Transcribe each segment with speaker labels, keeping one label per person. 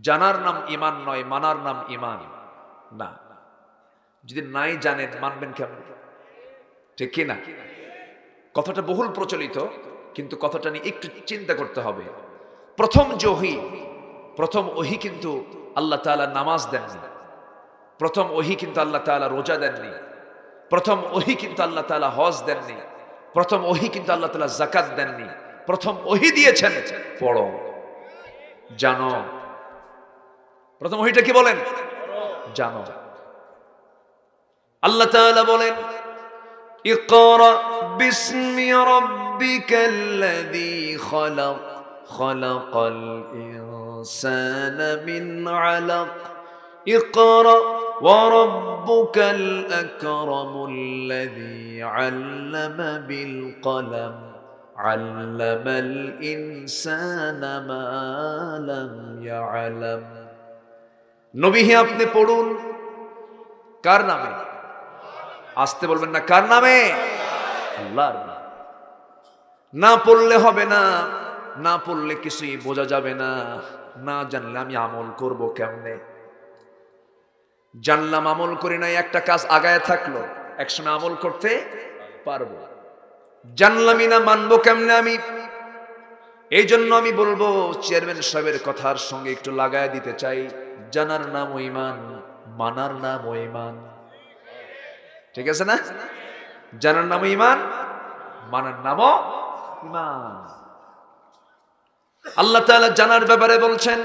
Speaker 1: জানার নাম ঈমান নয়, মানার নাম ঈমান না। যদি নাই জানেন মানবেন কেমন? ঠিক কি না? কথাটা বহুল প্রচলিত, কিন্তু কথাটা নিয়ে একটু চিন্তা করতে হবে। প্রথম ওহী কিন্তু আল্লাহ তাআলা নামাজ দেননি। প্রথম ওহী কিন্তু আল্লাহ তাআলা রোজা দেননি। প্রথম ওহী কিন্তু আল্লাহ তাআলা হজ দেননি। প্রথম ওহী কিন্তু আল্লাহ তাআলা যাকাত দেননি। প্রথম ওহী দিয়েছেন পড়ো, জানো। প্রথম ওহীটা কি বলেন? জানো। আল্লাহ তাআলা বলেন, ইকরা বিসমি রাব্বিকাল্লাযী খালাক খালাকাল ইনসানা মিন আলাক ইকরা ওয়া রাব্বুকাল আকরামুল্লাযী আল্লামা বিল কলম আল্লামাল ইনসানা মা লাম ইয়ালাম। নবী হে, আপনি পড়ুন। কার নামে? আসতে বলবেন না, কার নামে? আল্লাহর নামে। না পড়লে হবে না, না পড়লে কিছুই বোঝা যাবে না। না জানলে আমি আমল করব কেমনে? জানলাম, আমল করি নাই, একটা কাজ আগায় থাকলো, একসময় আমল করতে পারবো। জানলামই না, মানবো কেমনে আমি? এই জন্য আমি বলবো, চেয়ারম্যান সাহেবের কথার সঙ্গে একটু লাগায় দিতে চাই, জানার নাম ঈমান, মানার নাম ঈমান। ঠিক আছে না? জানার নাম ঈমান, মানার নামও ঈমান। আল্লাহ তাআলা জানার ব্যাপারে বলছেন,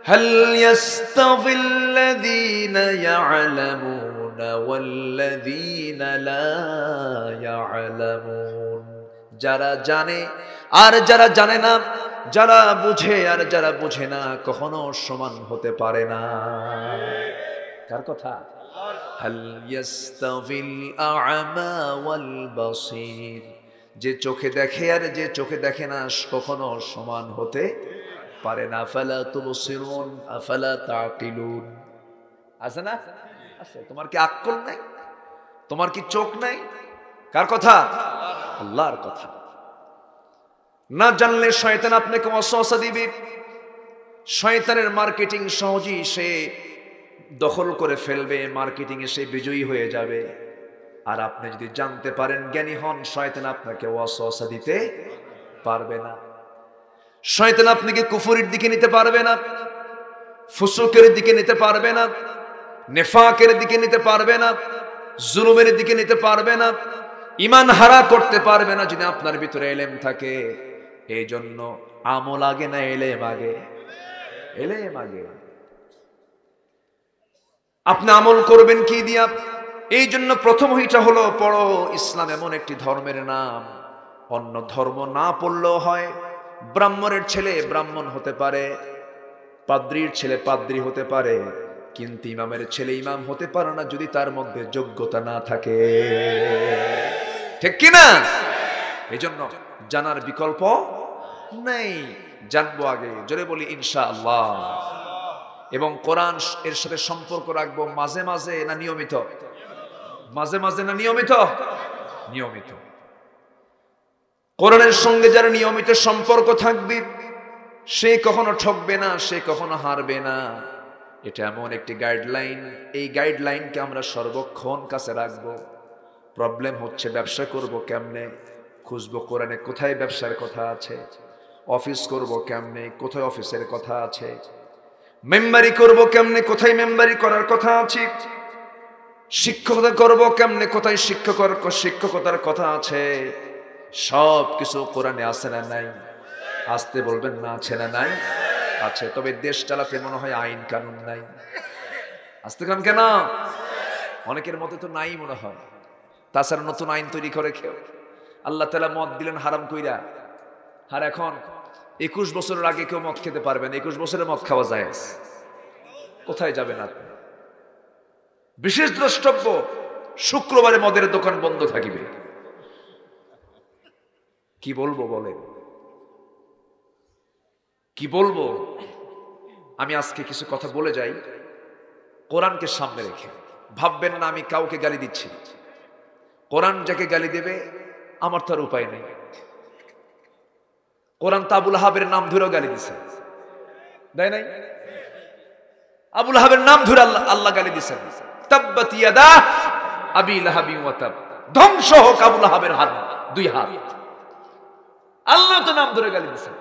Speaker 1: হাল ইয়াস্তাভিল্লাযীনা ইয়ালামুনা ওয়াল্লাযীনা লা ইয়ালামুন। যারা জানে আর যারা জানে না, যারা বুঝে আর যারা বুঝে না, কখনো সমান হতে পারে না। কার কথা? হাল ইয়াস্তাভিল আ'মা ওয়াল বাসীর। যে চোখে দেখে আর যে চোখে দেখে না, কখনো সমান হতে পারে না। আফালা তুবসিরুন আফালা তাকিলুন। আছে না? আছে। তোমার কি আকল নাই? তোমার কি চোখ নাই? কার কথা? আল্লাহর কথা। না জানলে শয়তান আপনাকে ওয়াসওয়াসা দিবে। শয়তানের মার্কেটিং সহজেই সে দখল করে ফেলবে, মার্কেটিং এ সে বিজয়ী হয়ে যাবে। আর আপনি যদি জানতে পারেন, জ্ঞানী হন, শয়তান আপনাকে ওয়াসওয়াসা দিতে পারবে না। শয়তান আপনাকে কুফরির দিকে নিতে পারবে না, ফুসুকের দিকে নিতে পারবে না, নেফাকের দিকে নিতে পারবে না, জুলুমের দিকে নিতে পারবে না, ঈমান হারা করতে পারবে না যদি আপনার ভিতরে ইলম থাকে। এই জন্য আমল আগে না ইলম আগে? ইলম আগে। আপনি আমল করবেন কি দিয়া? এই জন্য প্রথম ওহীটা হলো পড়ো। ইসলাম এমন একটি ধর্মের নাম, অন্য ধর্ম না পড়লেও হয়। ব্রাহ্মণের ছেলে ব্রাহ্মণ হতে পারে, পাদ্রীর ছেলে পাদ্রী হতে পারে, কিন্তু ইমামের ছেলে ইমাম হতে পারে না যদি তার মধ্যে যোগ্যতা না থাকে। ঠিক কি না? এই জন্য জানার বিকল্প নেই, জানবো আগে। জোরে বলি ইনশাআল্লাহ। এবং কোরআন এর সাথে সম্পর্ক রাখবো মাঝে মাঝে না নিয়মিত? মাঝে মাঝে না নিয়মিত? নিয়মিত। কোরআনের সঙ্গে যার নিয়মিত সম্পর্ক থাকবে, সে কখনো ঠকবে না, সে কখনো হারবে না। এটা এমন একটি গাইডলাইন, এই গাইডলাইনকে আমরা সর্বক্ষণ কাছে রাখবো। প্রবলেম হচ্ছে ব্যবসা করব কেমনে, খুঁজবো কোরআনে কোথায় ব্যবসার কথা আছে। অফিস করব কেমনে, কোথায় অফিসের কথা আছে। মেম্বারি করব কেমনে, কোথায় মেম্বারি করার কথা আছে। শিক্ষকতা করব কেমনে, কোথায় শিক্ষকতার কথা আছে। সব কিছু কোরআনে আছে না নাই? আসতে বলবেন না, আছে না নাই? আছে। তবে দেশ চালাতে মনে হয় আইন কানুন নাই। আসতে কান কেন? অনেকের মতে তো নাই মনে হয়। তাছাড়া নতুন আইন তৈরি করে কেউ। আল্লাহ তাআলা মদ দিলেন হারাম কইরা, আর এখন 21 বছরের আগে কেউ মদ খেতে পারবে না। 21 বছরে মদ খাওয়া যায়। কোথায় যাবেন আপনি? বিশেষ দ্রষ্টব্য, শুক্রবারে মদের দোকান বন্ধ থাকিবে। কি বলবো বলেন? কি বলবো? আমি আজকে কিছু কথা বলে যাই কোরআনকে সামনে রেখে। ভাববেন না আমি কাউকে গালি দিচ্ছি। কোরআন যাকে গালি দেবে আমার তো আর উপায় নেই। কোরআন তো আবুল আহাবের নাম ধরেও গালি দিছে, দেয় নাই? আবু লাহাবের নাম ধরে আল্লাহ গালি দিয়েছেন, তাব্বাত ইয়াদা আবি লাহাবি ওয়া তাব, ধ্বংস হোক আবু লাহাবের হাত, দুই হাত। আল্লাহ তো নাম ধরে গালি দিয়েছেন।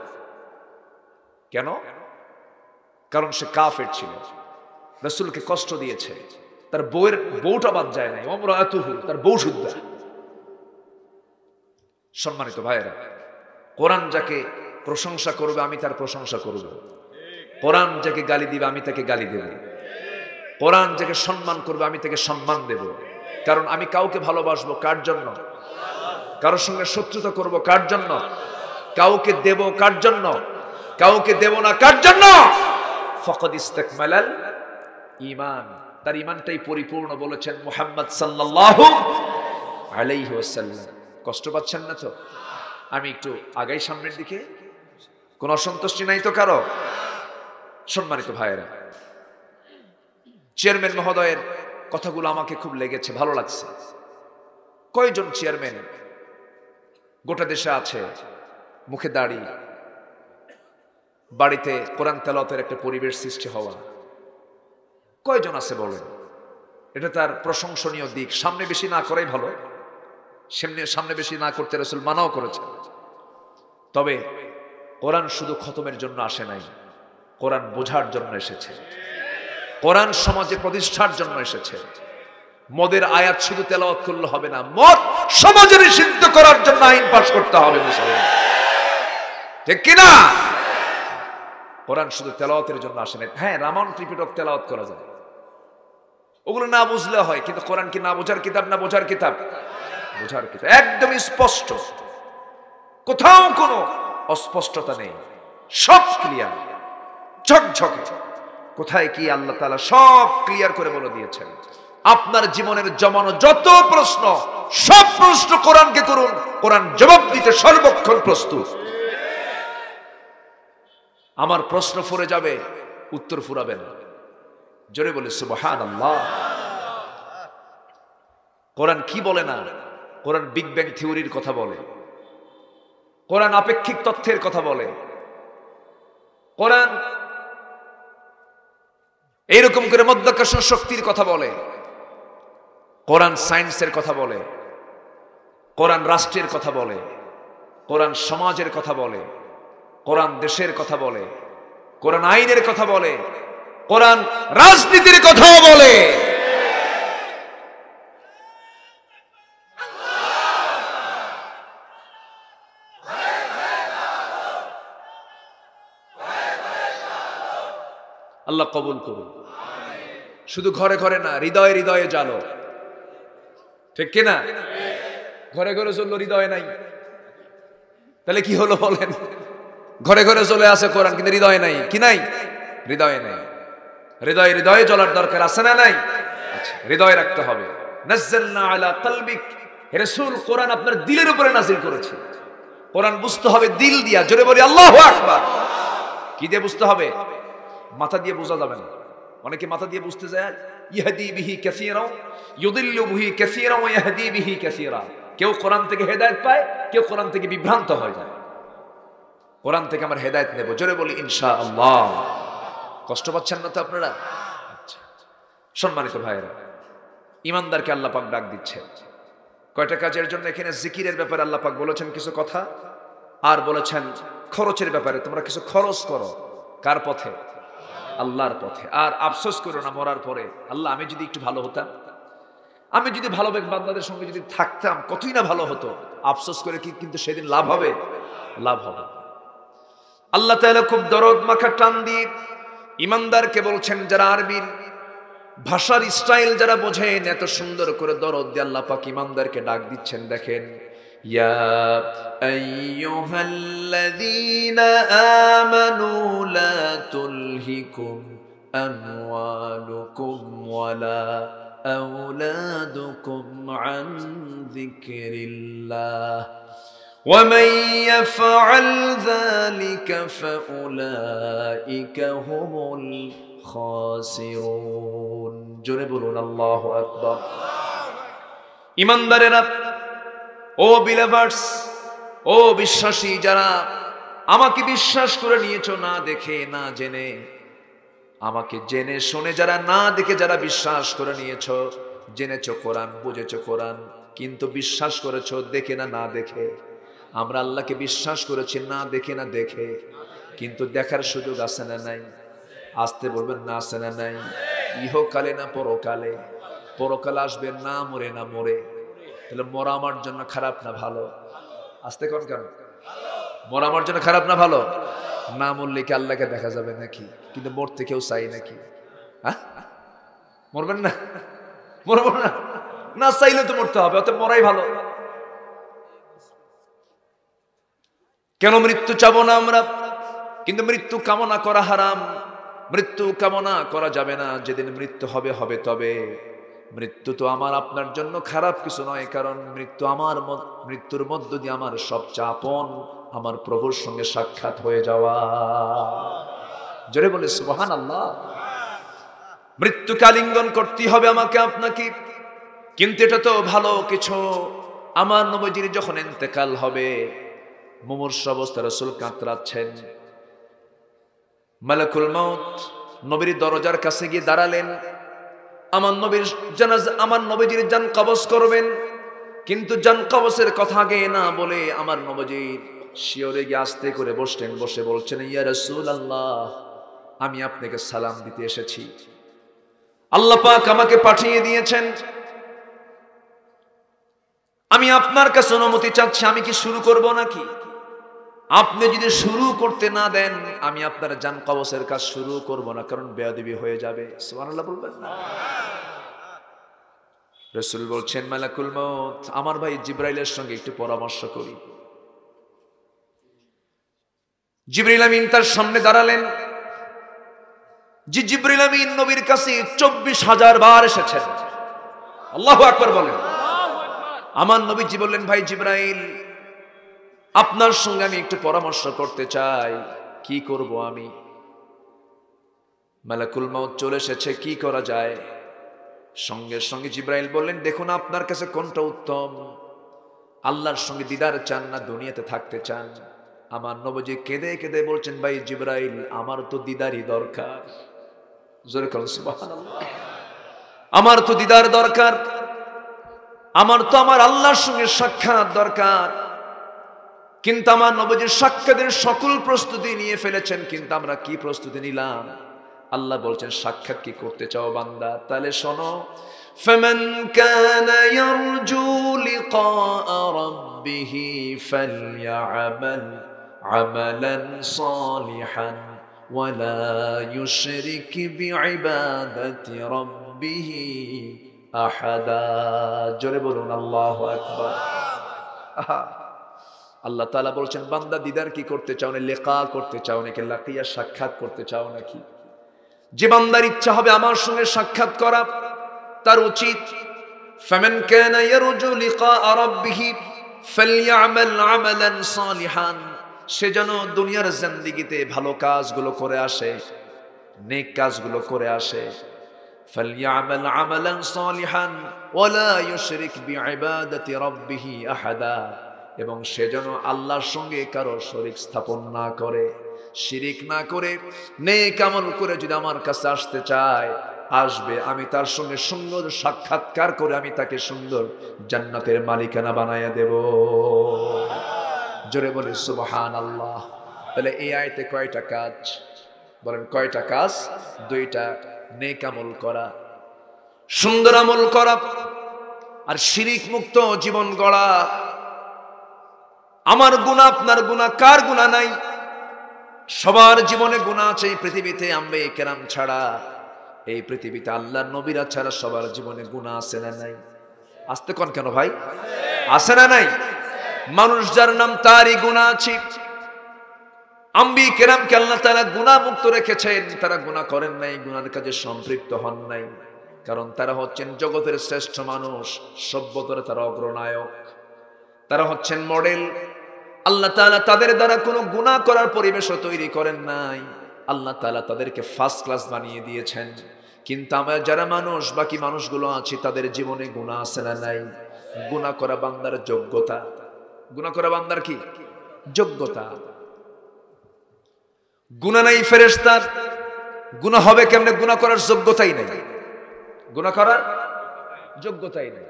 Speaker 1: কেন? কারণ সে কাফের ছিল, রাসূলকে কষ্ট দিয়েছে, তার বউটা বাদ যায় নাই, ওমরাতুহু, তার বউ শুদ্ধা। সম্মানিত ভাইয়েরা, কোরআন যাকে প্রশংসা করবে আমি তার প্রশংসা করব, কোরআন যাকে গালি দিবে আমি তাকে গালি দেব, কোরআন যাকে সম্মান করবে আমি তাকে সম্মান দেব। কারণ আমি কাউকে ভালোবাসবো কার জন্য? কারোর সঙ্গে শত্রুতা করব কার জন্য? কাউকে দেব কার জন্য? কাউকে দেব না কার জন্য? ফাকাদ ইস্তাকমালাল ঈমান, তার ঈমানটাই পরিপূর্ণ বলেছেন মুহাম্মদ সাল্লাল্লাহু আলাইহি ওয়াসাল্লাম। কষ্ট পাচ্ছেন না তো? আমি একটু আগাই সামনের দিকে, কোন অসন্তুষ্টি নাই তো কারো? সম্মানিত ভাইয়েরা, চেয়ারম্যান মহোদয়ের কথাগুলো আমাকে খুব লেগেছে, ভালো লাগছে। কয়জন চেয়ারম্যান গোটা দেশে আছে, মুখে দাড়ি, বাড়িতে কোরআন তেলাওয়াতের একটা পরিবেশ সৃষ্টি হওয়া, কয়জন আছে বলেন? এটা তার প্রশংসনীয় দিক। সামনে বেশি না করাই ভালো, সামনে বেশি না করতে রাসূল মানাও করেছে। তবে কোরআন শুধু খতমের জন্য আসে নাই, কোরআন বোঝার জন্য এসেছে, কোরআন সমাজে প্রতিষ্ঠার জন্য এসেছে। মদের আয়াত শুধু তেলাওয়াত করলে হবে না, মদ সমাজে নিষিদ্ধ করার জন্য আইন পাস করতে হবে মুসলমান, ঠিক কিনা? কোরআন শুধু তেলাওয়াতের জন্য আসে না। হ্যাঁ, রামায়ণ ত্রিপিটক তেলাওয়াত করা যায়, ওগুলো না বুঝলে হয়, কিন্তু কোরআন কি না বোঝার কিতাব না বোঝার কিতাব? বোঝার কিতাব, একদম স্পষ্ট, কোথাও কোনো অস্পষ্টতা নেই, সব ক্লিয়ার, ঝকঝকে। কোথায় কি আল্লাহ তাআলা সব ক্লিয়ার করে বলে দিয়েছেন। আপনার জীবনের জমানো যত প্রশ্ন, সব প্রশ্ন কোরআনকে করুন, কোরআন জবাব দিতে সর্বক্ষণ প্রস্তুত। আমার প্রশ্ন ফুরে যাবে, উত্তর ফুরাবেন। জোরে বলে সুবহানাল্লাহ। কোরআন কি বলে না? কোরআন বিগ ব্যাং থিওরির কথা বলে, কোরআন আপেক্ষিক তথ্যের কথা বলে, কোরআন এইরকম করে মধ্যাকর্ষণ শক্তির কথা বলে, কোরআন সায়েন্সের কথা বলে, কোরআন রাষ্ট্রের কথা বলে, কোরআন সমাজের কথা বলে, কোরআন দেশের কথা বলে, কোরআন আইনের কথা বলে, কোরআন রাজনীতির কথাও বলে। আল্লাহ কবুল করুন। শুধু ঘরে ঘরে না, হৃদয়ে হৃদয়ে জ্বালো, ঠিক কিনা? ঘরে ঘরে জ্বললো, হৃদয়ে নাই, তাহলে কি হলো বলেন? ঘরে ঘরে জ্বলে আছে কোরআন, কিন্তু হৃদয়ে নাই। কি নাই? হৃদয়ে নাই। হৃদয়ে হৃদয়ে জ্বলার দরকার আছে না নাই? আচ্ছা, হৃদয়ে রাখতে হবে। নাযালনা আলা কলবিক, হে রাসূল কোরআন আপনার দিলের উপরে নাযিল করেছে। কোরআন বুঝতে হবে দিল দিয়া। জোরে বলি আল্লাহু আকবার। কি দিয়ে বুঝতে হবে? মাথা দিয়ে বোঝা যাবে না। অনেকে মাথা দিয়ে বুঝতে যায়, ইহদি বিহি কাসীরা ইউদিল্লু বিহি কাসীরা ওয়া ইয়াহদি বিহি কাসীরা। কেউ কোরআন থেকে হেদায়েত পায়, কেউ কোরআন থেকে বিভ্রান্ত হয়ে যায়। কোরআন থেকে আমরা হেদায়েত নেব। জোরে বলি ইনশাআল্লাহ। কষ্ট পাচ্ছেন না তো আপনারা? আচ্ছা, সম্মানিত ভাইয়েরা, ইমানদারকে আল্লাহ পাক ডাক দিচ্ছেন কয়টা কাজের জন্য। এখানে জিকিরের ব্যাপারে আল্লাহ পাক বলেছেন কিছু কথা, আর বলেছেন খরচের ব্যাপারে, তোমরা কিছু খরচ করো। কার পথে? আল্লাহর পথে। আর আফসোস করো না মরার পরে, আল্লাহ আমি যদি একটু ভালো হতাম, আমি যদি ভালো বান্দাদের সঙ্গে যদি থাকতাম, কতই না ভালো হতো। আফসোস করে কি কিন্তু সেদিন লাভ হবে? লাভ হবে। আল্লাহ তাআলা খুব দরদ মাখা টান দিয়ে ইমানদারকে বলছেন, যারা আরবির ভাষার স্টাইল যারা বোঝেন, এত সুন্দর করে দরদ দিয়ে আল্লাহ পাক ইমানদারকে ডাক দিচ্ছেন। দেখেন, ইয়া আইয়ুহাল্লাযীনা আমানু লা তুলহিকুম আমওয়ালুকুম ওয়ালা আওলাদুকুম আন যিকরিল্লাহ ومن يفعل ذلك فأولئك هم الخاسرون। জোরে বলুন আল্লাহু আকবার। ইমানদারেরা, ও বিলিভার্স, ও বিশ্বাসী যারা আমাকে বিশ্বাস করে নিয়েছো না দেখে না জেনে, আমাকে জেনে শুনে যারা না দেখে যারা বিশ্বাস করে নিয়েছো, জেনেছো কোরআন, বুঝেছো কোরআন, কিন্তু বিশ্বাস করেছো দেখে না না দেখে। আমরা আল্লাহকে বিশ্বাস করেছি না দেখে না দেখে, কিন্তু দেখার সুযোগ আছে না নাই? আসতে বলবেন না আছে না নাই? ইহকালে না পরকালে? পরকালে আসবে না মরে না মরে। তাহলে মরা আমার জন্য খারাপ না ভালো? আসতে কোন কেন? মরা আমার জন্য খারাপ না ভালো? না মরলে কি আল্লাহকে দেখা যাবে নাকি? কিন্তু মরতে কেউ চাই নাকি? হ্যাঁ, মরবেন না? মরবো না? না চাইলে তো মরতে হবে, অতএব মরাই ভালো। কেন মৃত্যু চাবো না আমরা? কিন্তু মৃত্যু কামনা করা হারাম, মৃত্যু কামনা করা যাবে না। যেদিন মৃত্যু হবে হবে, তবে মৃত্যু তো আমার আপনার জন্য খারাপ কিছু নয়, কারণ মৃত্যুর মধ্য দিয়ে আমার সবচেয়ে আপন আমার প্রভুর সঙ্গে সাক্ষাৎ হয়ে যাওয়া। জোরে বলে সুবহানাল্লাহ। মৃত্যুকে আলিঙ্গন করতে হবে আমাকে আপনাকে, কিন্তু এটা তো ভালো কিছু। আমার নবীজির যখন ইন্তেকাল হবে, মুমূর্ষু অবস্থায় রাসূল কাতরাচ্ছেন, মালাকুল মাউত নবীর দরজার কাছে গিয়ে দাঁড়ালেন। আমার নবীর জানাজা, আমার নবীজির জান কবজ করবেন, কিন্তু জান কবজের কথা আগে না বলে আমার নবীজির শিয়রে গিয়ে আস্তে করে বসলেন। বসে বলছেন, ইয়া রাসূলুল্লাহ, আমি আপনাকে সালাম দিতে এসেছি। আল্লাহ পাক আমাকে পাঠিয়ে দিয়েছেন, আমি আপনার কাছে অনুমতি চাচ্ছি। আমি কি শুরু করব নাকি? আপনি যদি শুরু করতে না দেন, আমি আপনার জান কবজের কাজ শুরু করব না, কারণ বেয়াদবি হয়ে যাবে। সুবহানাল্লাহ বলবেন না? রাসূল বলছেন, মালাকুল মউত, আমার ভাই জিবরাইলের সঙ্গে একটু পরামর্শ করি। জিবরিল আমিন তার সামনে দাঁড়ালেন। জিবরিল আমিন নবীর কাছে 24,000 বার এসেছেন। আল্লাহু আকবার বলেন। আমার নবীজি বললেন, ভাই জিবরাইল, আপনার সঙ্গে আমি একটু পরামর্শ করতে চাই, কি করব আমি? মালাকুল মাউত চলে এসেছে, কি করা যায়? সঙ্গে সঙ্গে জিবরাইল বললেন, দেখুন আপনার কাছে কোনটা উত্তম, আল্লাহর সঙ্গে দিদার চান না দুনিয়াতে থাকতে চান? আমার নবীজি কেঁদে কেঁদে বলছেন, ভাই জিবরাইল, আমার তো দিদারই দরকার। জোরে বলুন সুবহানাল্লাহ। আমার তো দিদার দরকার, আমার তো আমার আল্লাহর সঙ্গে সাক্ষাৎ দরকার। কিন্তু আমার নবীজি সাক্ষাতের সকল প্রস্তুতি নিয়ে ফেলেছেন, কিন্তু আমরা কি প্রস্তুতি নিলাম? আল্লাহ বলছেন, সাক্ষাৎ কি করতে চাও বান্দা? তাহলে শোনো, ফামান কানা ইয়ারজু লিকা রাব্বিহি ফালইআমাল আমালান সালিহান ওয়ালা ইউশরিক বিইবাদাতি রাব্বিহি আহাদা। জোরে বলুন আল্লাহু আকবার। আল্লাহ তাআলা বলছেন, বান্দা দিদার কি করতে চাও? না লিকা করতে চাও নাকি? লাকিয়া সাক্ষাৎ করতে চাও নাকি? যে বান্দার ইচ্ছা হবে আমার সঙ্গে সাক্ষাৎ করা, তার উচিত ফামান কানা ইয়ারজু লিকা রাব্বিহি ফালইআমাল আমালান সালিহান, সে যেন দুনিয়ার জিন্দেগিতে ভালো কাজগুলো করে আসে, নেক কাজগুলো করে আসে। ফালইআমাল আমালান সালিহান ওয়ালা ইউশরিক বিইবাদাতি রাব্বিহি আহাদা, এবং সে যেন আল্লাহর সঙ্গে কারো শরীক স্থাপন না করে, শিরিক না করে, নেক আমল করে যদি আমার কাছে আসতে চায়, আসবে। আমি তার সঙ্গে সুন্দর সাক্ষাৎকার করে আমি তাকে সুন্দর জান্নাতের মালিকানা বানায়া দেব। জোরে বলে সুবহানাল্লাহ। তাহলে এই আয়াতে কয়টা কাজ? বলেন কয়টা কাজ? দুইটা, নেক আমল করা, সুন্দর আমল করা, আর শিরিক মুক্ত জীবন গড়া। আমার গুনাহ, আপনার গুনাহ, কার গুনাহ নাই? সবার জীবনে গুনাহ আছে এই পৃথিবীতে, আম্বিয়া কেরাম ছাড়া এই পৃথিবীতে আল্লাহর নবীরা ছাড়া সবার জীবনে গুনাহ আছে না নাই? আসতে কোন কেন ভাই? আছে না নাই? মানুষ যার নাম তারই গুনাহ আছে। আম্বিয়া কেরামকে আল্লাহ তাআলা গুনাহ মুক্ত রেখেছেন, তারা গুনাহ করেন নাই, গুনাহের কাজে সম্পৃক্ত হন নাই, কারণ তারা হচ্ছেন জগতের শ্রেষ্ঠ মানুষ, সভ্যতার তারা অগ্রনায়ক, তারা হচ্ছেন মডেল। আল্লাহ তাআলা তাদের দ্বারা কোনো গুনাহ করার পরিবেশও তৈরি করেন নাই, আল্লাহ তাআলা তাদেরকে ফার্স্ট ক্লাস বানিয়ে দিয়েছেন। কিন্তু আমরা যারা মানুষ, বাকি মানুষগুলো আছি, তাদের জীবনে গুনাহ আছে না নাই? গুনাহ করা বান্দার যোগ্যতা। গুনাহ করা বান্দার কি যোগ্যতা? গুনাহ নাই ফেরেশতার, গুনাহ হবে কেমনে? গুনাহ করার যোগ্যতাই নেই, গুনাহ করার যোগ্যতাই নেই।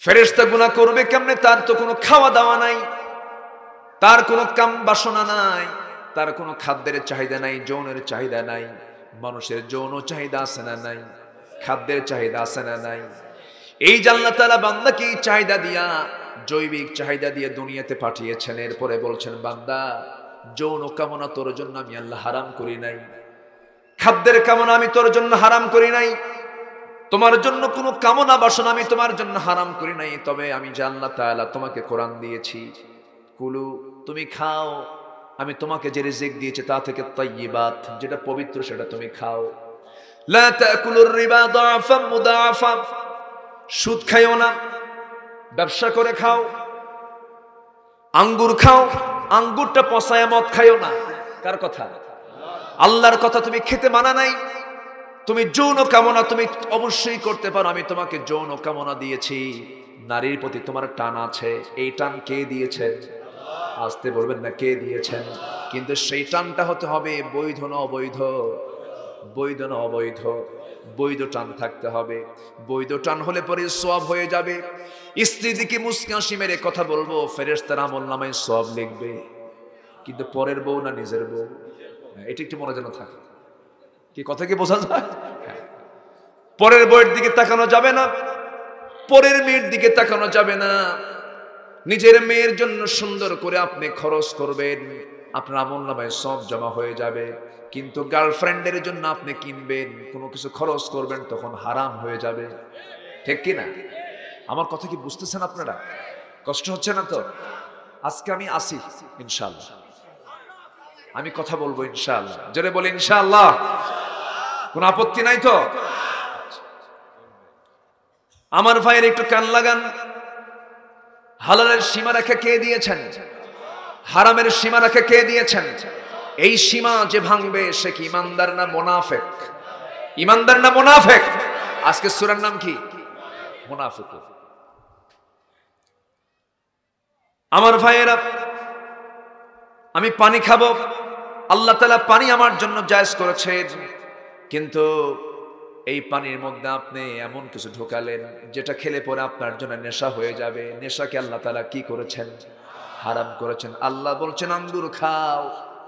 Speaker 1: ফেরেশতা গুনাহ করবে কেমনে? তার তো কোনো খাওয়া দাওয়া নাই, তার কোনো কাম বাসনা নাই, তার কোনো খাদ্যের চাহিদা নাই, যৌনের চাহিদা নাই। মানুষের যৌন চাহিদা আছে না নাই? খাদ্যের চাহিদা আছে না নাই? এই যে আল্লাহ তাআলা বান্দাকে এই চাহিদা দিয়া, জৈবিক চাহিদা দিয়ে দুনিয়াতে পাঠিয়েছেন, এরপরে বলছেন বান্দা যৌন কামনা তোর জন্য আমি আল্লাহ হারাম করি নাই, খাদ্যের কামনা আমি তোর জন্য হারাম করি নাই, তোমার জন্য কোনো কামনা বাসনা আমি তোমার জন্য হারাম করি নাই। তবে আমি যে আল্লাহ তাআলা তোমাকে কোরআন দিয়েছি, কুলু তুমি খাও, আমি তোমাকে যে রিজিক দিয়েছি তা থেকে তাইয়্যিবাত, যেটা পবিত্র সেটা তুমি খাও। লা তাকুলুর রিবা দাফাম মুদাফা, সুদ খাইও না, ব্যবসা করে খাও। আঙ্গুর খাও, আঙ্গুরটা পচায়া মদ খাইও না। কার কথা? আল্লাহর কথা। তুমি খেতে মানা নাই। তুমি যৌন কামনা তুমি অবশ্যই করতে পারো, আমি তোমাকে যৌন কামনা দিয়েছি। নারীর প্রতি তোমার টান আছে, এই টান কে দিয়েছেন? আসতে বলবেন না কে দিয়েছেন। কিন্তু সেই টানটা হতে হবে বৈধ না অবৈধ, বৈধ না অবৈধ, বৈধ টান থাকতে হবে। বৈধ টান হলে পরে সওয়াব হয়ে যাবে। স্ত্রী দিকে মুস্কি হাসি মেরে কথা বলবো, ফেরেশতারা আমলনামায় সওয়াব লিখবে। কিন্তু পরের বউ না নিজের বউ, এটা একটু মনে যেন থাকে। কি কথা কি বোঝা যায়? পরের বউয়ের দিকে তাকানো যাবে না, পরের মেয়ের দিকে তাকানো যাবে না। নিজের মেয়ের জন্য সুন্দর করে আপনি খরচ করবেন, আপনার আমলনামায় সব জমা হয়ে যাবে। কিন্তু গার্লফ্রেন্ডের জন্য আপনি কিনবেন, কোনো কিছু খরচ করবেন, তখন হারাম হয়ে যাবে। ঠিক কি না? আমার কথা কি বুঝতেছেন আপনারা? কষ্ট হচ্ছে না তো? আজকে আমি আসি ইনশাআল্লাহ, আমি কথা বলবো ইনশাআল্লাহ। জোরে বলি ইনশাআল্লাহ। কোনো আপত্তি নাই তো? আমার ভাইয়ের একটু কান লাগান। হালালের সীমারেখা কে দিয়েছেন? হারামের সীমারেখা কে দিয়েছেন? এই সীমা যে ভাঙবে সে কি ইমানদার না মুনাফিক? ইমানদার না মুনাফিক? আজকে সূরার নাম কি? মুনাফিক। আমার ভাইয়েরা, আমি পানি খাবো, আল্লাহ তাআলা পানি আমার জন্য জায়েজ করেছেন, কিন্তু এই পানির মধ্যে আপনি এমন কিছু ঢোকালেন যেটা খেলে পরে আপনার জন্য নেশা হয়ে যাবে। নেশাকে আল্লাহ তাআলা কি করেছেন? হারাম করেছেন। আল্লাহ বলছেন আঙ্গুর খাও,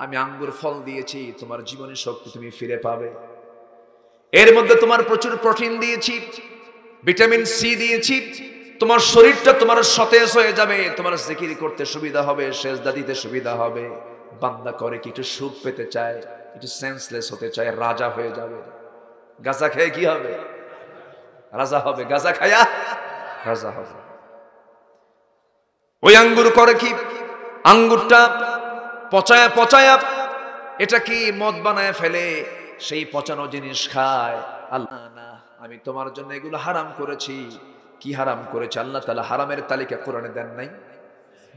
Speaker 1: আমি আঙ্গুর ফল দিয়েছি, তোমার জীবনের শক্তি তুমি ফিরে পাবে। এর মধ্যে তোমার প্রচুর প্রোটিন দিয়েছি, ভিটামিন সি দিয়েছি, তোমার শরীরটা তোমার সতেজ হয়ে যাবে, তোমার জিকির করতে সুবিধা হবে, সেজদা দিতে সুবিধা হবে। বান্দা করে কি একটু সুখ পেতে চায়, একটু সেন্সলেস হতে চায়, রাজা হয়ে যাবে। গাঁজা খেয়ে কি হবে? রাজা হবে। গাঁজা খায়া রাজা হবে। ওই আঙ্গুর করে কি? আঙ্গুরটা পচায়া পচায়া এটা কি মদ বানায় ফেলে, সেই পচানো জিনিস খায়। আল্লাহ না, আমি তোমার জন্য এগুলো হারাম করেছি। কি হারাম করেছে? আল্লাহ তাআলা হারামের তালিকা কোরআনে দেন নাই?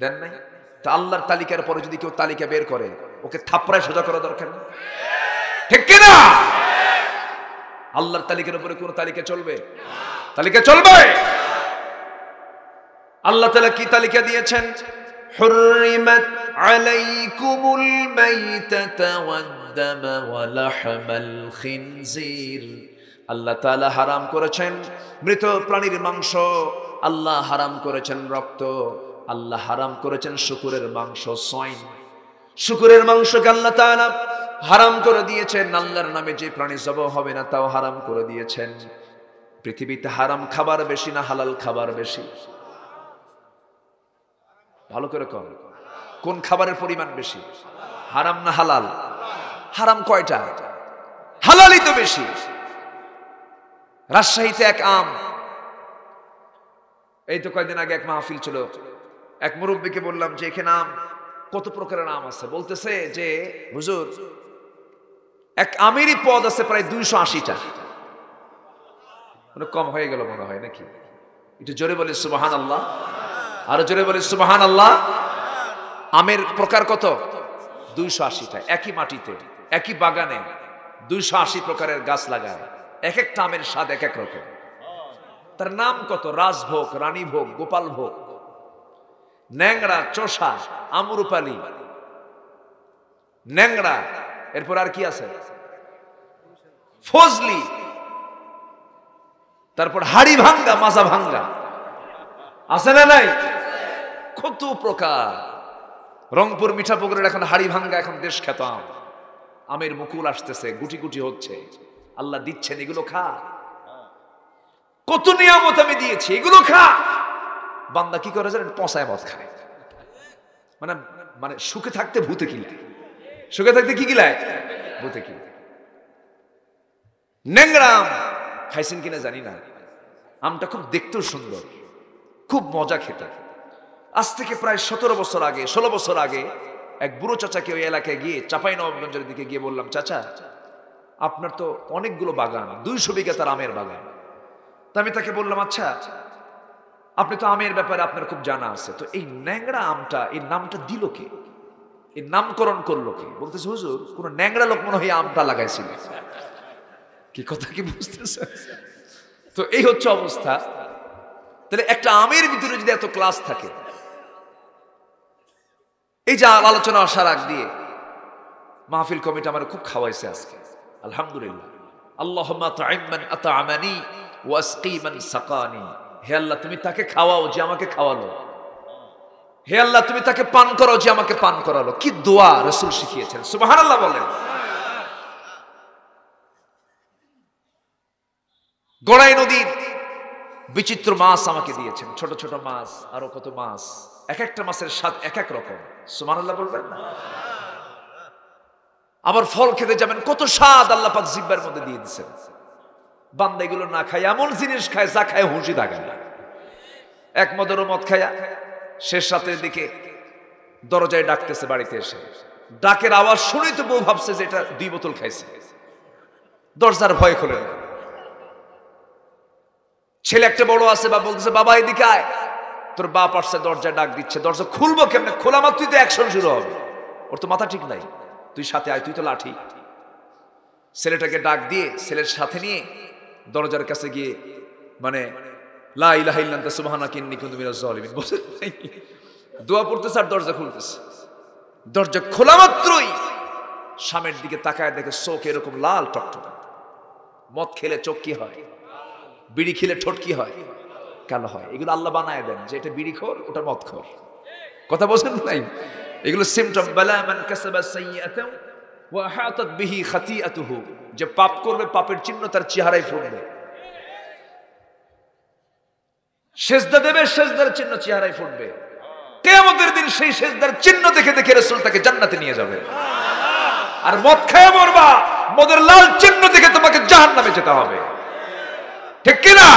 Speaker 1: দেন নাই? তা আল্লাহর তালিকার পরে যদি কেউ তালিকা বের করে, ওকে থাপড়ায় সোজা করা দরকার না? ঠিক কি না? আল্লাহর তালিকার উপরে কোন তালিকা চলবে? তালিকা চলবে? আল্লাহ তাআলা কি তালিকা দিয়েছেন? হুররিমাত আলাইকুমুল মাইতাতা ওয়াদ-দামা ওয়া লাহমাল খিনজির। আল্লাহ তাআলা হারাম করেছেন মৃত প্রাণীর মাংস, আল্লাহ হারাম করেছেন রক্ত, আল্লাহ হারাম করেছেন শুকুরের মাংস, সয়ন। শুকুরের মাংসকে আল্লাহ তাআলা হারাম করে দিয়েছেন। আল্লাহর নামে যে প্রাণী জবাই হবে না তাও হারাম করে দিয়েছেন। পৃথিবীতে হারাম খাবার বেশি না হালাল খাবার বেশি? ভালো করে কর, কোন খাবারের পরিমাণ বেশি? হারাম না হালাল? হারাম কয়টা? হালালই তো বেশি। রাজশাহীতে এক আম, এই তো কয়েকদিন আগে এক মাহফিল ছিল, এক মুরব্বীকে বললাম যে এখানে আম কত প্রকারের আম আছে। বলতেছে যে হুজুর, এক আমেরই পদ আছে প্রায় 280টা। মানে কম হয়ে গেল মনে হয় নাকি? একটু জোরে বলি সুবহানাল্লাহ, আরো জোরে বলি সুবহানাল্লাহ। আমের প্রকার কত? 280টা। একই মাটিতে, একই বাগানে 280 প্রকারের গাছ লাগায়, এক একটা আমের স্বাদ এক এক রকম। তার নাম কত? রাজভোগ, রানীভোগ, গোপাল ভোগ, ন্যাংরা, চোষা, আমরুপালি, ন্যাংরা, এরপর আর কি আছে? ফজলি, তারপর হাড়ি ভাঙ্গা, মাজা ভাঙ্গা, আছে না নাই? কত প্রকার। রংপুর মিঠাপুকুরের এখন হাড়ি ভাঙ্গা, এখন দেশ খ্যাত আম। আমের মুকুল আসতেছে, গুটি গুটি হচ্ছে, আল্লাহ দিচ্ছেন, এগুলো খা। কত নিয়ামত আমি দিয়েছি, এগুলো খা। বান্দা কি করে জানেন? পচায় মদ খায়। মানে মানে সুখে থাকতে ভূতে কিলায়, সুখে থাকতে কি কিলায়? ভূতে কিলায়। ন্যাংরা আম খাইছেন কিনা জানি না, আমটা খুব দেখতেও সুন্দর, খুব মজা খেতে। আজ থেকে প্রায় 17 বছর আগে, 16 বছর আগে এক বুড়ো চাচাকে ওই এলাকায় গিয়ে, চাঁপাইনবাবগঞ্জের দিকে গিয়ে বললাম, চাচা আপনার তো অনেকগুলো বাগান, 200 বিঘা তার আমের বাগান। তা আমি তাকে বললাম, আচ্ছা আপনি তো আমের ব্যাপারে আপনার খুব জানা আছে, তো এই ন্যাংরা আমটা, এই নামটা দিল কে, এই নামকরণ করলো কে? বলতেছে, হুজুর কোন ন্যাংরা লোক মনে হয় আমটা লাগাইছিল। কি কথা কি বুঝতেছেন? তো এই হচ্ছে অবস্থা। তাহলে একটা আমের ভিতরে যদি এত ক্লাস থাকে, এই যে আলোচনা আসার আগ দিয়ে মাহফিল কমিটি আমার খুব খাওয়াইছে আজকে, আলহামদুলিল্লাহ। আল্লাহুম্মা আত'ইমান আত'আমানি ওয়াসকি মান সাকানি। হে আল্লাহ তুমি তাকে খাওয়াও যে আমাকে খাওয়ালো, হে আল্লাহ তুমি তাকে পান করাও যে আমাকে পান করালো। কি দোয়া রাসূল শিখিয়েছেন, সুবহানাল্লাহ বলেন। গড়াই নদীর বিচিত্র মাছ আমাকে দিয়েছেন, ছোট ছোট মাছ, আরো কত মাছ, এক একটা মাছের স্বাদ এক এক রকম, সুবহানাল্লাহ বলবেন না? আবার ফল খেতে যাবেন, কত স্বাদ আল্লাহ পাক জিহ্বার মধ্যে দিয়ে দিয়েছেন। বান্দা এগুলো না খায়, এমন জিনিস খায় যা খায় হুঁশই থাকে না। এক মদের মদ খায়া শেষ রাতের দিকে দরজায় ডাকতেছে, বাড়িতে এসে ডাকের আওয়াজ শুনেই তো বউ ভাবছে যে এটা 2 বোতল খাইছে, দরজার ভয় খোলে না। ছেলে একটা বড় আছে, বা বলতেছে, বাবা এদিকে আয়, তোর বাপ আসছে, দরজায় ডাক দিচ্ছে, দরজা খুলবো কেমনে? খোলা মাত্রই তো অ্যাকশন শুরু হবে, ওর তো মাথা ঠিক নাই, তুই সাথে আয়, তুই তো লাঠি। ছেলেটাকে ডাক দিয়ে ছেলের সাথে নিয়ে দরজার কাছে গিয়ে, মানে লা ইলাহা ইল্লা আনতা সুবহানাকা ইন্নী কুনতু মিনাজ জালিমিন বলে দোয়া পড়তেছে, আর দরজা খুলতেছে। দরজা খোলা মাত্রই স্বামীর দিকে তাকায়, দেখে চোখ এরকম লাল টকটকা। মদ খেলে চোখ কি হয়? বিড়ি খেলে ঠোঁট কি হয়? কালো হয়। এগুলো আল্লাহ বানায় দেন যে এটা বিড়ি খোর, ওটা মদ খোর। কথা বলছেন নাই? এগুলো সিমটম। বালা মান কাসাবা সাইয়্যাতান ওয়া আহাতাত বিহি খাতিআতুহু, যে পাপ করবে পাপের চিহ্ন তার চেহারায় ফুটবে। সেজদা দেবে, সেজদার চিহ্ন চেহারায় ফুটবে। কিয়ামতের দিন সেই সেজদার চিহ্ন দেখে দেখে রাসূল তাকে জান্নাতে নিয়ে যাবে। আর মদ খেয়ে মরবা, মদের লাল চিহ্ন দেখে তোমাকে জাহান্নামে যেতে হবে, ঠিক কি না?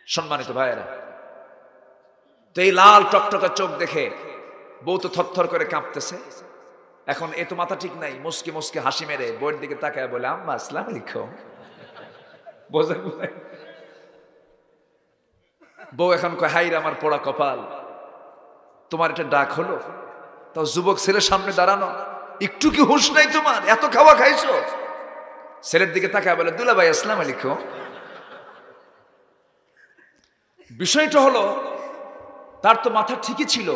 Speaker 1: সম্মানিত ভাইয়েরা, তো এই লাল টকটকা চোখ দেখে বউ তো থরথর করে কাঁপতেছে। এখন এ তো মাথা ঠিক নাই, মুস্কি মুস্কি হাসি মেরে বউয়ের দিকে তাকায় বলে, আম্মা আসসালামু আলাইকুম। বোঝেন? বউ এখন কয়, হাই রে আমার পোড়া কপাল, তোমার এটা ডাক হলো? তাও যুবক ছেলের সামনে দাঁড়ানো, একটু কি হুঁশ নাই তোমার? এত খাওয়া খাইছো? ছেলের দিকে তাকায় বলে, দুলা ভাই আসসালামু আলাইকুম। বিষয়টা হলো, তার তো মাথা ঠিকই ছিল,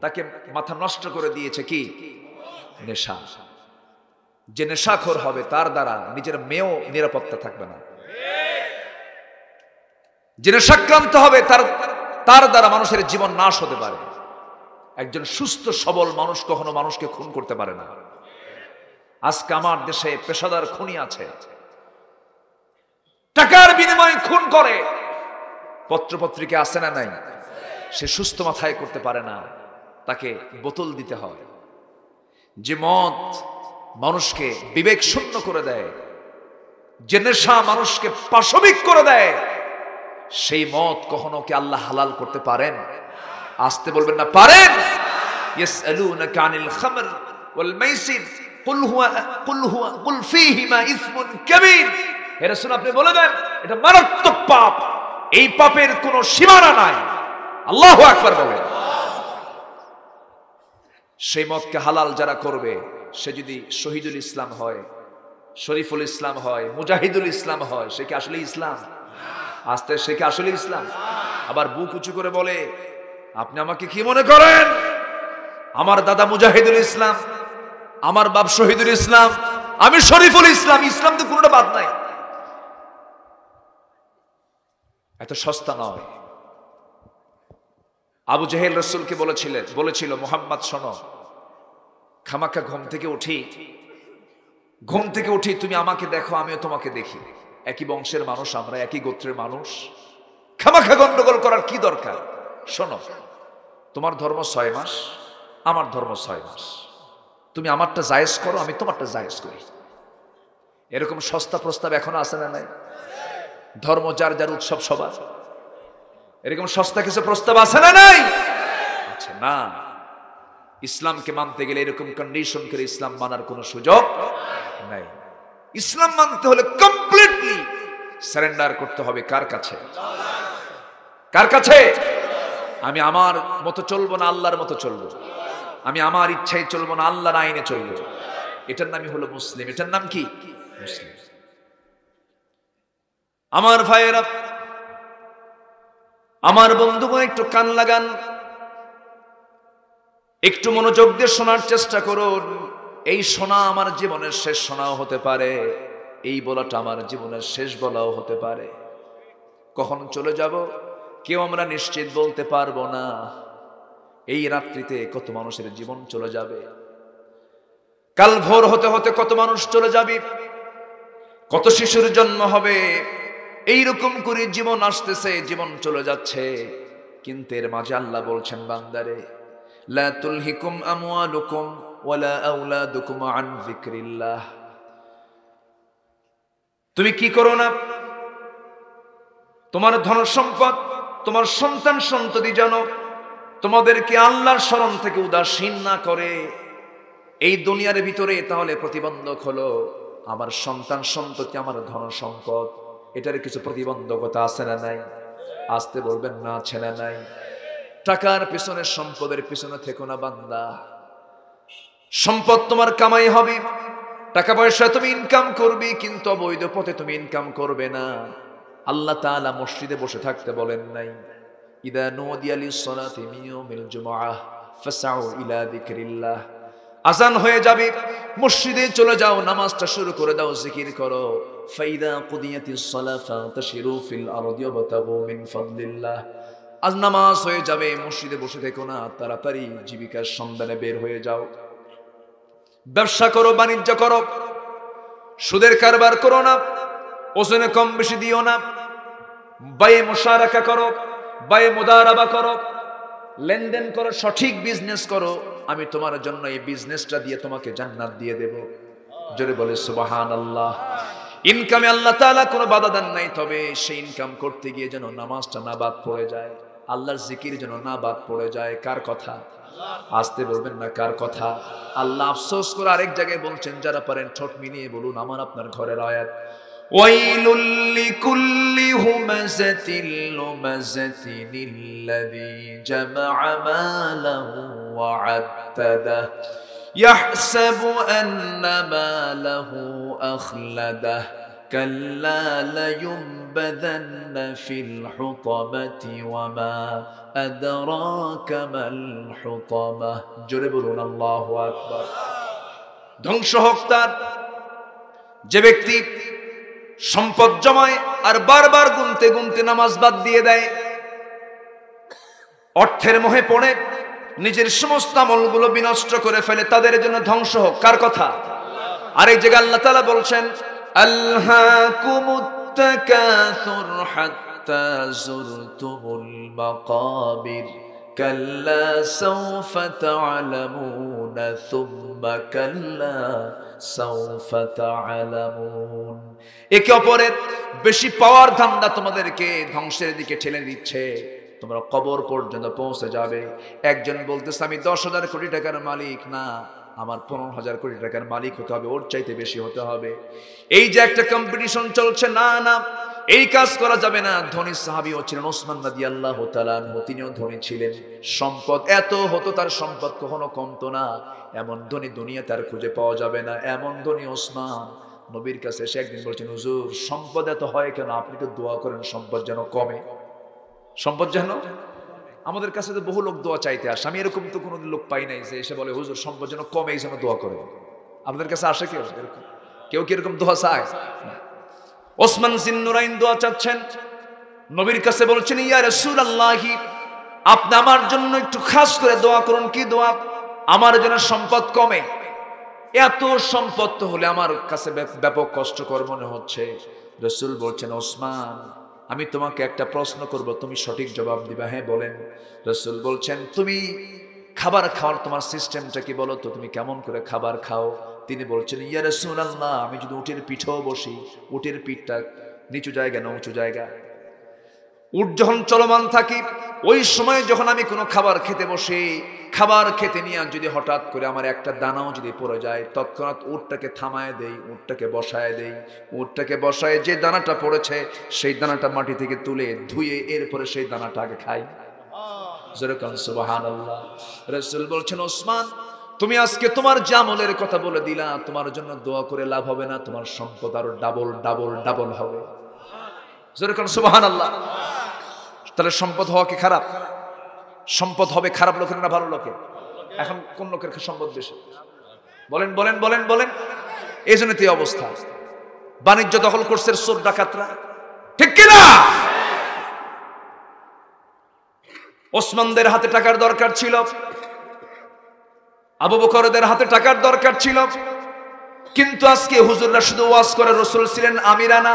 Speaker 1: তাকে মাথা নষ্ট করে দিয়েছে কি? নেশা। যে নেশাখোর হবে তার দ্বারা নিজের মেয়েও নিরাপত্তা থাকবে না। যে নেশাক্রান্ত হবে তার দ্বারা মানুষের জীবন নাশ হতে পারে। একজন সুস্থ সবল মানুষ কখনো মানুষকে খুন করতে পারে না। আজকে আমার দেশে পেশাদার খুনি আছে, টাকার বিনিময়ে খুন করে, পত্রপত্রিকা আছে না নাই? সে সুস্থ মাথায় করতে পারে না, তাকে বোতল দিতে হয়। যে মদ মানুষকে বিবেক শূন্য করে দেয়, যে নেশা মানুষকে পাশবিক করে দেয়, সেই মদ কখনো কি আল্লাহ হালাল করতে পারেন? আসতে বলবেন না, পারেন? ইয়াসআলুনাকা আনিল খামর ওয়াল মাইসির কুল ফীহিমা ইসমুন কাবীর। হে রাসূল আপনি বলে দেন এটা মারাত্মক পাপ, এই পাপের কোনো সীমানা নাই। আল্লাহু আকবার বলেন। সেই মদকে হালাল যারা করবে, সে যদি শহীদুল ইসলাম হয়, শরীফুল ইসলাম হয়, মুজাহিদুল ইসলাম হয়, সে কি আসলে ইসলাম? আস্তে সে কি আসলে ইসলাম? আবার বুক উঁচু করে বলে, আপনি আমাকে কি মনে করেন? আমার দাদা মুজাহিদুল ইসলাম, আমার বাপ শহীদুল ইসলাম, আমি শরীফুল ইসলাম, ইসলাম তো কোনোটা বাদ নাই। এত সস্তা নয়। আবু জেহেল রাসূলকে বলেছিল মুহাম্মদ শোনো, খামাকা ঘুম থেকে উঠি তুমি আমাকে দেখো, আমিও তোমাকে দেখি, একই বংশের মানুষ আমরা, একই গোত্রের মানুষ, খামাকা গন্ডগোল করার কি দরকার? শোনো, তোমার ধর্ম 6 মাস, আমার ধর্ম 6 মাস, তুমি আমারটা জায়েজ করো, আমি তোমারটা জায়েজ করি। এরকম সস্তা প্রস্তাব এখনো আছে না নাই? ধর্ম যার যার, উৎসব সবার, এরকম সস্তা কিছু প্রস্তাব আছে না নাই? আচ্ছা না, ইসলামকে মানতে গেলে এরকম কন্ডিশন করে ইসলাম মানার কোনো সুযোগ নাই। ইসলাম মানতে হলে কমপ্লিটলি সারেন্ডার করতে হবে কার কাছে? কার কাছে? আমি আমার মতো চলবো না, আল্লাহর মতো চলবো। আমি আমার ইচ্ছায় চলবো না, আল্লাহর আইনে চলবো। এটার নামই হলো মুসলিম। এটার নাম কি? মুসলিম। আমার ভাইয়েরা, আমার বন্ধুগণ, একটু কান লাগান, একটু মনোযোগ দিয়ে শোনার চেষ্টা করুন। এই শোনা আমার জীবনের শেষ শোনাও হতে পারে, এই বলাটা আমার জীবনের শেষ বলাও হতে পারে। কখন চলে যাব কেউ আমরা নিশ্চিত বলতে পারবো না। এই রাত্রিতে কত মানুষের জীবন চলে যাবে, কাল ভোর হতে হতে কত মানুষ চলে যাবে, কত শিশুর জন্ম হবে। এইরকম করে জীবন আসতেছে, জীবন চলে যাচ্ছে, কিন্তু এর মাঝে আল্লাহ বলছেন, বান্দারে লা তুলহিকুম আমওয়ালুকুম ওয়ালা আওলাদুকুম আন যিকরিল্লাহ। তুমি কি করো না, তোমার ধন সম্পদ, তোমার সন্তান সন্ততি যেন তোমাদেরকে আল্লাহর স্মরণ থেকে উদাসীন না করে এই দুনিয়ার ভিতরে। তাহলে প্রতিবন্ধক হলো আমার সন্তান সন্ততি, আমার ধন সম্পদ, এটার কিছু প্রতিবন্ধকতা আছে না নাই? আসতে বলবেন না, আছে না নাই? টাকার পিছনে, সম্পদের পিছনে থেকো না বান্দা। সম্পদ তোমার কামাই হবে, টাকা পয়সা তুমি ইনকাম করবে, কিন্তু অবৈধ পথে তুমি ইনকাম করবে না। আল্লাহ তাআলা মসজিদে বসে থাকতে বলেন নাই? ইদা নুদিয়া লিস-সালাতি মিন ইয়াউমিল জুমআহ ফাসআউ ইলা যিকরিল্লাহ। আযান হয়ে যাবে, মসজিদে চলে যাও, নামাজটা শুরু করে দাও, জিকির করো। ফাইদা কুদিয়াতিস-সালাহ ফাতাশিরু ফিল আরদি ওয়াবতাগু মিন ফাদলিল্লাহ। আজ নামাজ হয়ে যাবে, মসজিদে বসে থেকো না, তাড়াতাড়ি জীবিকার সন্ধানে বের হয়ে যাও। ব্যবসা করো, বাণিজ্য করো, সুদের কারবার করো না, ওজনে কম বেশি দিও না, বায়ে মুশারাকা করো, বায়ে মুদারাবা করো, লেনদেন করো, সঠিক বিজনেস করো। আমি তোমার জন্য এই বিজনেসটা দিয়ে তোমাকে জান্নাত দিয়ে দেব। জোরে বলে সুবহানাল্লাহ। ইনকামে আল্লাহ তাআলা কোনো বাধা দেন নাই, তবে সেই ইনকাম করতে গিয়ে যেন নামাজটা না বাদ পড়ে যায়, আল্লাহর জিকির যেন না বাদ পড়ে যায়। কার কথা? আসতে বলবেন না, কার কথা? আল্লাহ আফসোস করে আরেক জায়গায় বলছেন, যারা পারেন ঠোঁট মিলিয়ে বলুন আমার আপনার ঘরের আয়াত, ওয়াইলুল লিকুল্লি হুমাযাতিল লুমাযাতিনিল্লাযী জামাআ মালাহু ওয়া আদ্দাদাহ ইয়াহসাবু আন্না মালাহু আখলাদাহ কাল্লা লায়ুনবাযান্না ফিল হুতামাতি ওয়া মা আদরাকা মাল হুতামাহ। জোরে বলুন আল্লাহু আকবার। ধ্বংস হোক তার যে ব্যক্তি সম্পদ জমায় আর বারবার গুনতে গুনতে নামাজ বাদ দিয়ে দেয়, অর্থের মোহে পড়ে নিজের সমস্ত আমলগুলো বিনষ্ট করে ফেলে, তাদের জন্য ধ্বংস হোক। কার কথা? আরেক জায়গায় আল্লাহ তাআলা বলছেন, আলহাকুমুত তাকাসুর হাত্তা যুরতুমুল মাকাবির কাল্লা সাওফা তা'লামুনা সুম্মা কাল্লা সাওফা তা'লামুন। একে অপরের বেশি পাওয়ার ধান্দা তোমাদেরকে ধ্বংসের দিকে ঠেলে দিচ্ছে, তোমরা কবর পর্যন্ত পৌঁছে যাবে। একজন বলতেছে আমি 10,000 কোটি টাকার মালিক, না আমার 15,000 কোটি টাকার মালিক হতে হবে, ওর চাইতে বেশি হতে হবে। এই যে একটা কম্পিটিশন চলছে, না না এই কাজ করা যাবে না। ধনী সাহাবীও ছিলেন ওসমান রাদিয়াল্লাহু তাআলা আনহু, তিনিও ধনী ছিলেন, সম্পদ এত হতো, তার সম্পদ কখনো কমতো না। এমন ধনী দুনিয়া তার খুঁজে পাওয়া যাবে না, এমন ধনী ওসমান। নবীর কাছে এসে একদিন বলছেন, হুজুর সম্পদ এত হয় কেন? আপনি তো দোয়া করেন সম্পদ যেন কমে, সম্পদ যেন। আমাদের কাছে তো বহু লোক দোয়া চাইতে আসে, আমি এরকম তো কোনোদিন লোক পাই নাই যে এসে বলে হুজুর সম্পদ যেন কমে, এই জন্য দোয়া করে। আপনাদের কাছে আসে কেউ এরকম? কেউ কি এরকম দোয়া চায়? ওসমান জিন্নুরাইন দোয়া চাচ্ছেন, নবীর কাছে বলছেন, ইয়া রাসূলুল্লাহ, আপনি আমার জন্য একটু খাস করে দোয়া করুন। কি দোয়া? আমার জন্য সম্পদ কমে, এত সম্পদ তো হলে আমার কাছে ব্যাপক কষ্টকর মনে হচ্ছে। রাসূল বলছেন, ওসমান আমি তোমাকে একটা প্রশ্ন করব, তুমি সঠিক জবাব দিবা। হ্যাঁ বলেন। রাসূল বলছেন, তুমি খাবার খাওয়ার তোমার সিস্টেমটা কি বলো তো, তুমি কেমন করে খাবার খাও? তিনি বলছেন, ইয়া রাসূলুল্লাহ, আমি যদি উটের পিঠেও বসি, উটের পিঠটা নিচু জায়গা না উঁচু জায়গা, উট যখন চলমান থাকি, ওই সময় যখন আমি কোনো খাবার খেতে বসি, খাবার খেতে নিয়ে যদি হঠাৎ করে আমার একটা দানাও যদি পড়ে যায়, তৎক্ষণাৎ উটটাকে থামায় দেই, উটটাকে বসায় দেই। উটটাকে বসায় যে দানাটা পড়েছে সেই দানাটা মাটি থেকে তুলে ধুয়ে এরপরে সেই দানাটা আগে খাই। যেরকম সুবহানাল্লাহ। রাসূল বলছেন, ওসমান তুমি আজকে তোমার জামলের কথা বলে দিলা, তোমার জন্য দোয়া করে লাভ হবে না, তোমার সম্পদ আরো ডাবল ডাবল ডাবল হবে। যেরকম সুবহানাল্লাহ। তাহলে সম্পদ হওয়া কি খারাপ? সম্পদ হবে খারাপ লোকের না ভালো লোকের? এখন কোন লোকের সম্পদ বেশি? বলেন বলেন বলেন বলেন। এই জন্য তো অবস্থা, বাণিজ্য দখল করছে চোর ডাকাতরা, ঠিক কিনা? ওসমানদের হাতে টাকার দরকার ছিল, আবু বকরদের হাতে টাকার দরকার ছিল, কিন্তু আজকে হুজুররা শুধু ওয়াজ করে, রাসূল ছিলেন আমিরানা,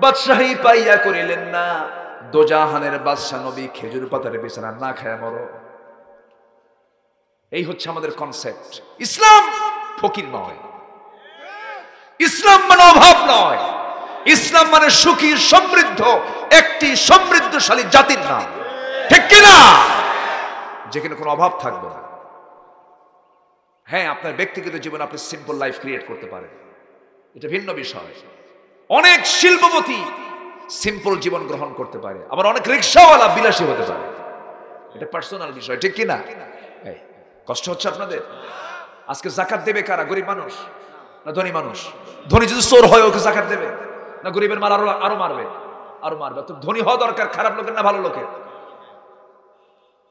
Speaker 1: বাদশাহী পাইয়া করিলেন না। দোজাহানের বাদশা নবী খেজুর পাতার বিছানা না খায় মরো। এই হচ্ছে আমাদের কনসেপ্ট। ইসলাম ফকির নয়, ইসলাম মানে অভাব নয়, ইসলাম মানে সুখী সমৃদ্ধ একটি সমৃদ্ধশালী জাতির নাম, ঠিক কিনা? যেখানে কোনো অভাব থাকবে না। হ্যাঁ, আপনার ব্যক্তিগত জীবনে আপনি সিম্পল লাইফ ক্রিয়েট করতে পারেন, এটা ভিন্ন বিষয়। অনেক শিল্পপতি সিম্পল জীবন গ্রহণ করতে পারে, আবার অনেক রিকশাওয়ালা বিলাসী হতে পারে, এটা পার্সোনাল বিষয়, ঠিক কিনা? কষ্ট হচ্ছে আপনাদের? আজকে জাকাত দেবে কারা? গরিব মানুষ না ধনী মানুষ? ধনী যদি চোর হয় ওকে জাকাত দেবে না? গরিবের মাল আরো মারবে, আরো মারবে। তো ধনী হওয়া দরকার খারাপ লোকের না ভালো লোকের?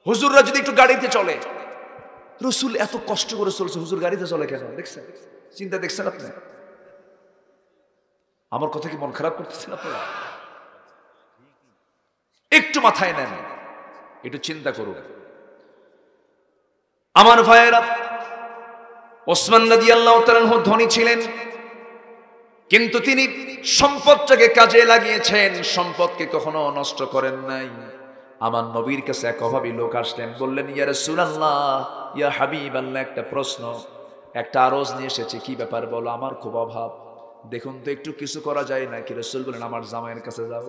Speaker 1: হুজুররা যদি একটু গাড়িতে চলে, রাসূল এত কষ্ট করে চলছে, হুজুর গাড়িতে চলে কেন? দেখছেন চিন্তা, দেখছেন আপনি? আমার কথা কি মন খারাপ করতেছেন আপনারা? একটু মাথায় নেন, একটু চিন্তা করুন। আমার ভাইয়েরা, ওসমান রাদিয়াল্লাহু তাআলা আনহু ধনী ছিলেন, কিন্তু তিনি সম্পদটাকে কাজে লাগিয়েছেন, সম্পদকে কখনো নষ্ট করেন নাই। আমার নবীর কাছে এক অভাবী লোক আসলেন, বললেন, ইয়া রাসূলুল্লাহ, ইয়া হাবিবাল্লাহ, একটা প্রশ্ন, একটা আরজ নিয়ে এসেছি, কি ব্যাপার বলো? আমার খুব অভাব, দেখুন তো একটু কিছু করা যায় নাকি? রাসূল বললেন, আমার জামাইয়ের কাছে যাও।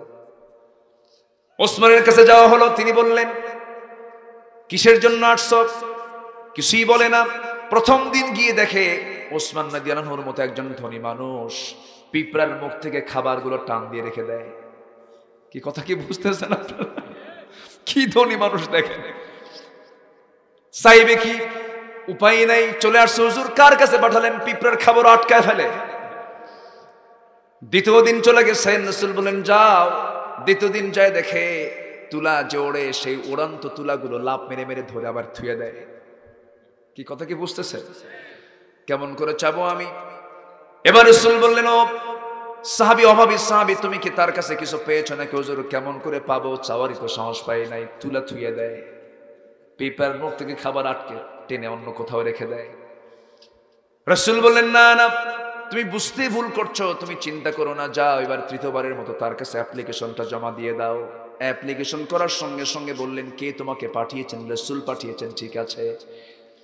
Speaker 1: ওসমানের কাছে যাওয়া হলো। তিনি বললেন, কিসের জন্য আসছো? কিছুই বলে না। প্রথম দিন গিয়ে দেখে ওসমান রাদিয়াল্লাহু আনহুর মতো একজন ধনী মানুষ পিঁপড়ার মুখ থেকে খাবারগুলো টান দিয়ে রেখে দেয়। কি কথা কি বুঝতেছেন আপনারা? কি ধনী মানুষ দেখেন। চাইবে কি? উপায় নাই, চলে আসছে। হুজুর কার কাছে পাঠালেন? পিঁপড়ার খাবার আটকায় ফেলে। দ্বিতীয় দিন চলে গেছেন, রাসূল বলেন, যাও। দ্বিতীয় দিন যায় দেখে তুলা জোড়ে, সেই উড়ন্ত তুলাগুলো লাফ মেরে মেরে ধরে আবার থুয়ে দেয়। কি কথা কি বুঝতেছে? কেমন করে চাবো আমি? এবার রাসূল বললেন, ও সাহাবী, অভাবী সাহাবী, তুমি কি তার কাছে কিছু পেয়েছো নাকি? হুজুর কেমন করে পাবো, চাওয়ারই তো সাহস পাই নাই। তুলা থুয়ে দেয়, পিঁপড়ার মুখ থেকে খাবার আটকে টেনে অন্য কোথাও রেখে দেয়। রাসূল বললেন, না না, তুমি বুঝতে ভুল করছো, তুমি চিন্তা করো না, যাও এবার তৃতীয়বারের মতো তার কাছে অ্যাপ্লিকেশনটা জমা দিয়ে দাও। অ্যাপ্লিকেশন করার সঙ্গে সঙ্গে বললেন, কে তোমাকে পাঠিয়েছেন? রাসূল পাঠিয়েছেন। ঠিক আছে,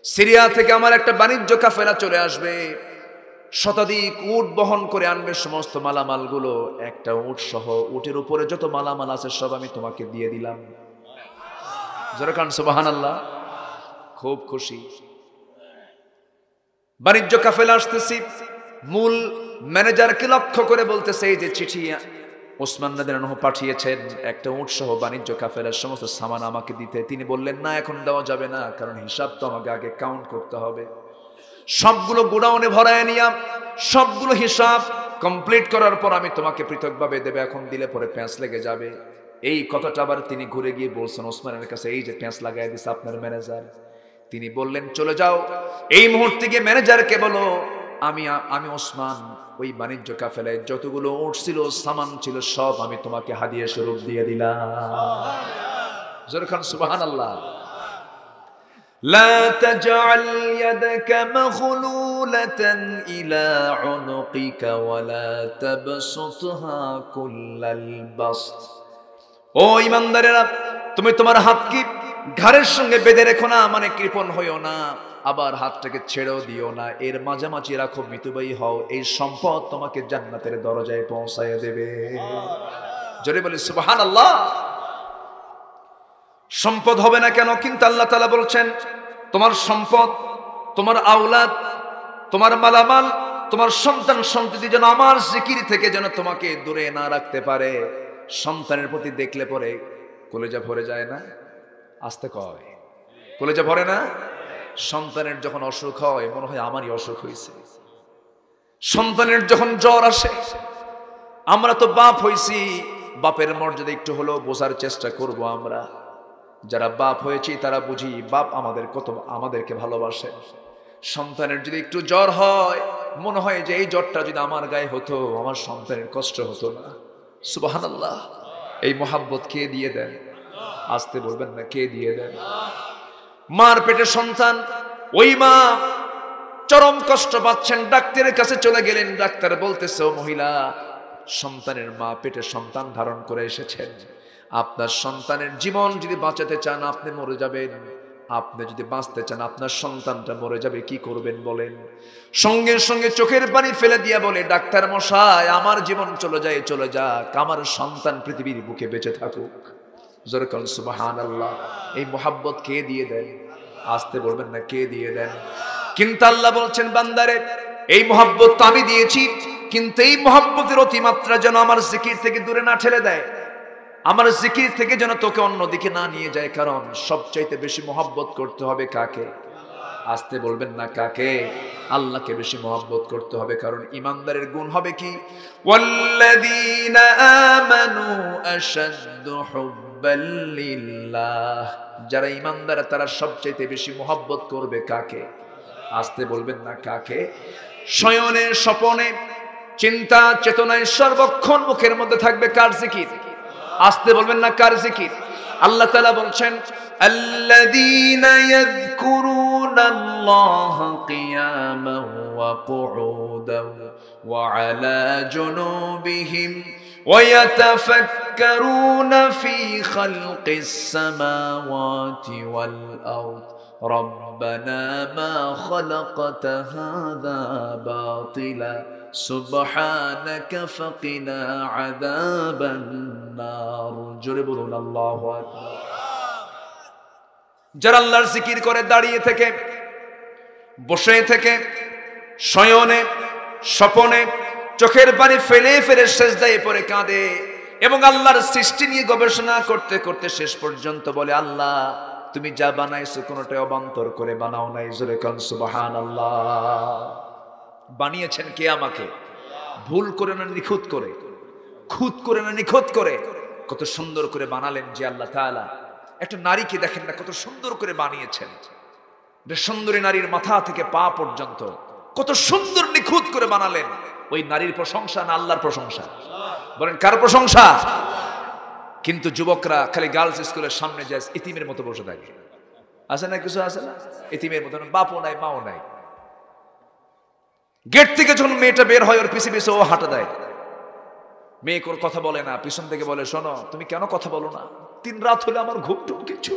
Speaker 1: সিরিয়া থেকে আমার একটা বাণিজ্য কাফেলা চলে আসবে, শতাধিক উট বহন করে আনবে সমস্ত মালামালগুলো, একটা উট সহ, উটের উপরে যত মালামাল আছে সব আমি তোমাকে দিয়ে দিলাম। যারা কান সুবহানাল্লাহ, খুব খুশি। বাণিজ্য কাফেলা আসতেছি, মূল ম্যানেজারকে লক্ষ্য করে বলতেছে, এই যে চিঠি ওসমান রাদিয়াল্লাহু আনহু পাঠিয়েছেন একটা উট সহ বাণিজ্য কাফেলার সমস্ত সামান আমাকে দিতে। তিনি বললেন, না, এখন দেওয়া যাবে না, কারণ হিসাব তো আমাকে আগে কাউন্ট করতে হবে। সবগুলো গোডাউনে ভরায় নিয়ে সবগুলো হিসাব কমপ্লিট করার পর আমি তোমাকে পৃথকভাবে দেবে, এখন দিলে পরে প্যাঁচ লেগে যাবে। এই কথাটা আবার তিনি ঘুরে গিয়ে বলছেন ওসমানের কাছে, এই যে প্যাঁচ লাগাই দিছে আপনার ম্যানেজার। তিনি বললেন, চলে যাও, এই মুহূর্তে গিয়ে ম্যানেজারকে বলো আমি ওসমান ওই বাণিজ্য কাফেলায় যতগুলো উট ছিল, সামান ছিল, সব আমি তোমাকে হাদিয়া স্বরূপ দিয়ে দিলাম। জোরে খান সুবহানাল্লাহ। لا تجعل يدك مغلولة إلى عنقك ولا تبسطها كل البسط। ও ঈমানদারেরা, তুমি তোমার হাতকে ঘাড়ের সঙ্গে বেঁধে রেখো না, মানে কৃপণ হইও না, আবার হাতটাকে ছেড়েও দিও না, এর মাঝামাঝি রাখো, মিতব্যয়ী হও, এই সম্পদ তোমাকে জান্নাতের দরজায় পৌঁছায় দেবে। জোরে বলি সুবহানাল্লাহ। সম্পদ হবে না কেন? কিন্তু আল্লাহ তাআলা বলছেন তোমার সম্পদ, তোমার আওলাদ, তোমার মালামাল, তোমার সন্তান সন্ততি যেন আমার জিকির থেকে যেন তোমাকে দূরে না রাখতে পারে। সন্তানের প্রতি দেখলে পরে কলেজা ভরে যায় না? আসতে কয় কলেজা ভরে না? সন্তানের যখন অসুখ হয় মনে হয় আমারই অসুখ হয়েছে। সন্তানের যখন জ্বর আসে, আমরা তো বাপ হইছি, বাপের মর্যাদা একটু হলেও বোঝার চেষ্টা করব। আমরা যারা বাপ হয়েছি তারা বুঝি বাপ আমাদেরকে ভালোবাসে। সন্তানের যদি একটু জ্বর হয় মনে হয় যে এই জ্বরটা যদি আমার গায়ে হতো আমার সন্তানের কষ্ট হতো না। সুবহানাল্লাহ। এই মোহাব্বত কে দিয়ে দেন? আসতে বলবেন না, কে দিয়ে দেন? মার পেটে সন্তান, ওই মা চরম কষ্ট পাচ্ছেন, ডাক্তারের কাছে চলে গেলেন। ডাক্তার বলতেছে, ও মহিলা, সন্তানের মা পেটে সন্তান ধারণ করে এসেছেন, আপনার সন্তানের জীবন যদি বাঁচাতে চান আপনি মরে যাবেন, আপনি যদি বাঁচতে চান আপনার সন্তানটা মরে যাবে, কি করবেন বলেন? সঙ্গে সঙ্গে চোখের পানি ফেলে দিয়া বলে, ডাক্তার মশাই, আমার জীবন চলে যায় চলে যাক, আমার সন্তান পৃথিবীর বুকে বেঁচে থাকুক। জোরে বলেন সুবহানাল্লাহ। এই মোহাব্বত কে দিয়ে দেন? আসতে বলবেন না, কে দিয়ে দেন? কিন্তু আল্লাহ বলছেন, বান্দারে, এই মোহাব্বত তো আমি দিয়েছি, কিন্তু এই মোহাব্বতের অতিমাত্রা যেন আমার জিকির থেকে দূরে না ঠেলে দেয়, আমার জিকির থেকে যেন তোকে অন্যদিকে না নিয়ে যায়। কারণ সবচাইতে বেশি মোহাব্বত করতে হবে কাকে? আসতে বলবেন না, কাকে? আল্লাহকে বেশি মোহাব্বত করতে হবে। কারণ ইমানদারের গুণ হবে কি? ওয়াল্লাযীনা আমানু আশাদ্দু হুব্বাল লিল্লাহ। যারা ইমানদার তারা সবচাইতে বেশি মোহাব্বত করবে কাকে? আসতে বলবেন না, কাকে? শয়নে স্বপনে চিন্তা চেতনায় সর্বক্ষণ মুখের মধ্যে থাকবে কার জিকির? আসতে বলবেন না, কার জিকির? আল্লাহ তাআলা বলছেন, আল্লাযীনা ইয়াযকুরুনাল্লাহা কিয়ামান ওয়া কুউদান ওয়া আলা জুনুবিহিম ওয়া ইয়াতাফাক্কারুনা ফি খালকিস সামাওয়াতি ওয়াল আরদ রব্বানা মা খালাকতা হাযা বাতিলা সুবহানাকা ফাকিনা আযাবান নার। জোরে বলুন আল্লাহু আকবার। যারা আল্লাহর জিকির করে দাঁড়িয়ে থেকে, বসে থেকে, শয়নে স্বপনে চোখের পানি ফেলে ফেলে সিজদায় পড়ে কাঁদে এবং আল্লাহর সৃষ্টি নিয়ে গবেষণা করতে করতে শেষ পর্যন্ত বলে, আল্লাহ তুমি যা বানাইছো কোনোটাই অবান্তর করে বানাও নাই। জোরে কান সুবহানাল্লাহ। বানিয়েছেন কে? আমাকে। ভুল করে না নিখুঁত করে, খুঁত করে না নিখুঁত করে, কত সুন্দর করে বানালেন যে আল্লাহ তাআলা। একটা নারীকে দেখেন না, কত সুন্দর করে বানিয়েছেন। সুন্দরী নারীর মাথা থেকে পা পর্যন্ত কত সুন্দর নিখুঁত করে বানালেন। ওই নারীর প্রশংসা না আল্লাহর প্রশংসা? বলেন কার প্রশংসা? কিন্তু যুবকরা খালি গার্লস স্কুলের সামনে যায় ইতিমের মতো বসে থাকে। আছে না কিছু? আছে না? ইতিমের মতো, বাপও নাই মাও নাই। গেট থেকে যখন মেয়েটা বের হয় ওর পিছে পিছে ও হাঁটা দেয়। মেয়ে কোন কথা বলে না, পিছন থেকে বলে, শোনো তুমি কেন কথা বলো না? 3 রাত হলে আমার ঘুম টুম কিছু।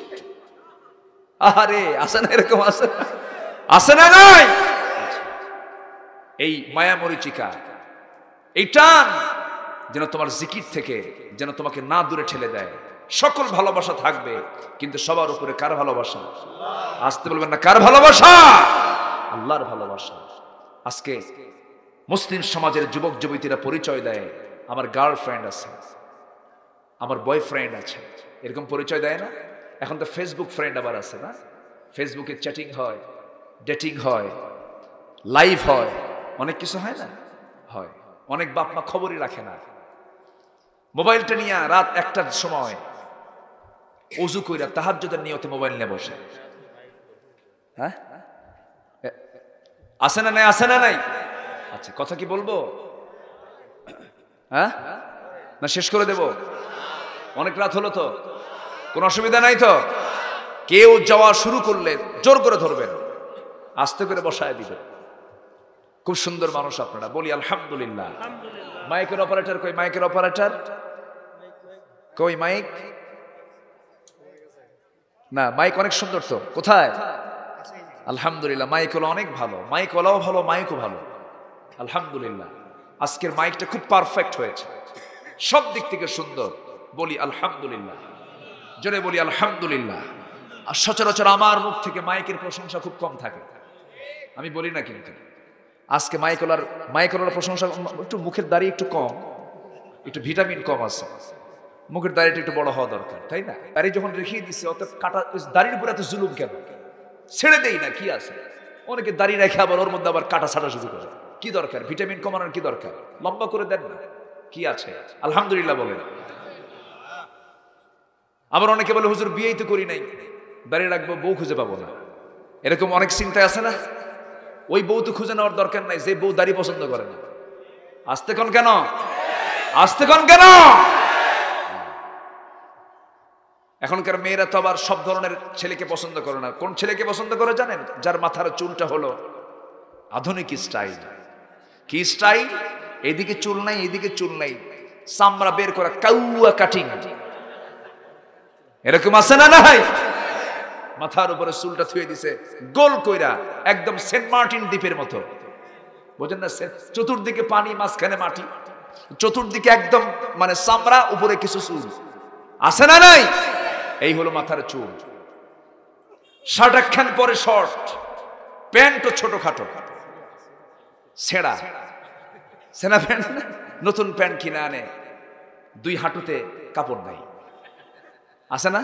Speaker 1: আরে আসে না এরকম? আসে না? আসে না? নাই এই মায়া মরিচিকা, এই টান যেন তোমার জিকির থেকে যেন তোমাকে না দূরে ঠেলে দেয়। সকল ভালোবাসা থাকবে, কিন্তু সবার উপরে কার ভালোবাসা? আসতে বলবেন না, কার ভালোবাসা? আল্লাহর ভালোবাসা। আজকে মুসলিম সমাজের যুবক যুবতীরা পরিচয় দেয়, আমার গার্লফ্রেন্ড আছে, আমার বয়ফ্রেন্ড আছে, এরকম পরিচয় দেয় না? এখন তো ফেসবুক ফ্রেন্ড আবার আছে না? ফেসবুকে চ্যাটিং হয়, ডেটিং হয়, লাইভ হয়, অনেক কিছু হয় না? হয়। অনেক বাপ মা খবরই রাখে না, মোবাইলটা নিয়ে রাত 1টার সময় ওযু কইরা তাহাজ্জুদের নিয়তে মোবাইল নিয়ে বসে। হ্যাঁ, আছে না নাই? আছে না নাই? আচ্ছা, কথা কি বলবো? হ্যাঁ, না শেষ করে দেব? অনেক রাত হলো তো, কোনো অসুবিধা নাই তো? কেউ যাওয়া শুরু করলে জোর করে ধরবেন, আস্তে করে বসায় দিবেন। খুব সুন্দর মানুষ আপনারা, বলি আলহামদুলিল্লাহ। মাইকের অপারেটর কই? মাইকের অপারেটর কই? মাইক না, মাইক অনেক সুন্দর তো, কোথায়? আলহামদুলিল্লাহ, মাইক হলো অনেক ভালো, মাইক ওলাও ভালো, মাইকও ভালো, আলহামদুলিল্লাহ। আজকের মাইকটা খুব পারফেক্ট হয়েছে, সব দিক থেকে সুন্দর, বলি আলহামদুলিল্লাহ, জোরে বলি আলহামদুলিল্লাহ। আর সচরাচর আমার মুখ থেকে মাইকের প্রশংসা খুব কম থাকে, আমি বলি না, কিন্তু আজকে মাইকওয়ালার প্রশংসা, একটু মুখের দাড়ি একটু কম, একটু ভিটামিন কম আছে, মুখের দাড়িটা একটু বড় হওয়া দরকার, তাই না? দাড়ি যখন রেখে দিচ্ছে, অত কাটা দাড়ির উপরে এত জুলুম কেন? ছেড়ে দেই না, কি আছে? অনেকে দাড়ি রেখে আবার ওর মধ্যে আবার কাটা ছাটা শুরু করে, কি দরকার? ভিটামিন কমানোর কি দরকার? লম্বা করে দেন না, কি আছে? আলহামদুলিল্লাহ বলেন। আবার অনেকে বলে হুজুর বিয়েই তো করি নাই, দাড়ি রাখবো, বউ খুঁজে পাবো না, এরকম অনেক চিন্তায় আছে না? ওই বউ তো খুঁজে নেওয়ার দরকার নাই, যে বউ দাড়ি পছন্দ করে না। আসতে কোন কেন? আসতে কোন কেন? এখনকার মেয়েরা তো আবার সব ধরনের ছেলেকে পছন্দ করে না। কোন ছেলেকে পছন্দ করে জানেন? যার মাথার চুলটা হলো আধুনিক স্টাইল। কি স্টাইল? এদিকে চুল নাই, এদিকে চুল নাই, চামড়া বের করা, কাউয়া কাটিং, এরকম আছে না? নাই, মাথার উপরে চুলটা থুয়ে দিছে গোল কইরা, একদম সেন্ট মার্টিন দ্বীপের মতো, বোঝেন না? চতুর্দিকে পানি, মাঝখানে মাটি, চতুর্দিকে একদম মানে চামড়া, উপরে কিছু চুল, আছে না? নাই, এই হলো মাথার চুল। শার্ট একখান পরে শর্ট, প্যান্টও ছোটখাটো, ছেঁড়া সেনা প্যান্ট, নতুন প্যান্ট কিনে আনে, দুই হাঁটুতে কাপড় নাই, আছে না?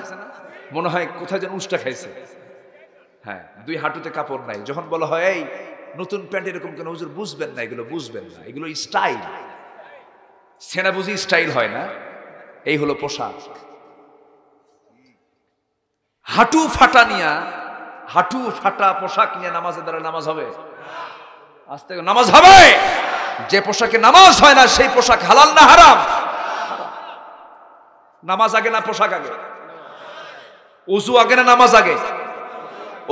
Speaker 1: মনে হয় কোথায় যেন উষ্টা খাইছে। হ্যাঁ, দুই হাঁটুতে কাপড় নাই। যখন বলা হয় এই নতুন প্যান্ট এরকম কেন হুজুর? বুঝবেন না, এগুলো বুঝবেন না, এগুলো স্টাইল। ছেঁড়া বুঝি স্টাইল হয় না? এই হলো পোশাক। হাঁটু ফাটা নিয়া, হাঁটু ফাটা পোশাক নিয়ে নামাজের দ্বারা নামাজ হবে? আজ থেকে নামাজ হবে। যে পোশাকে নামাজ হয় না, সেই পোশাক হালাল না হারাম? নামাজ আগে না পোশাক আগে? ওযু আগে না নামাজ আগে?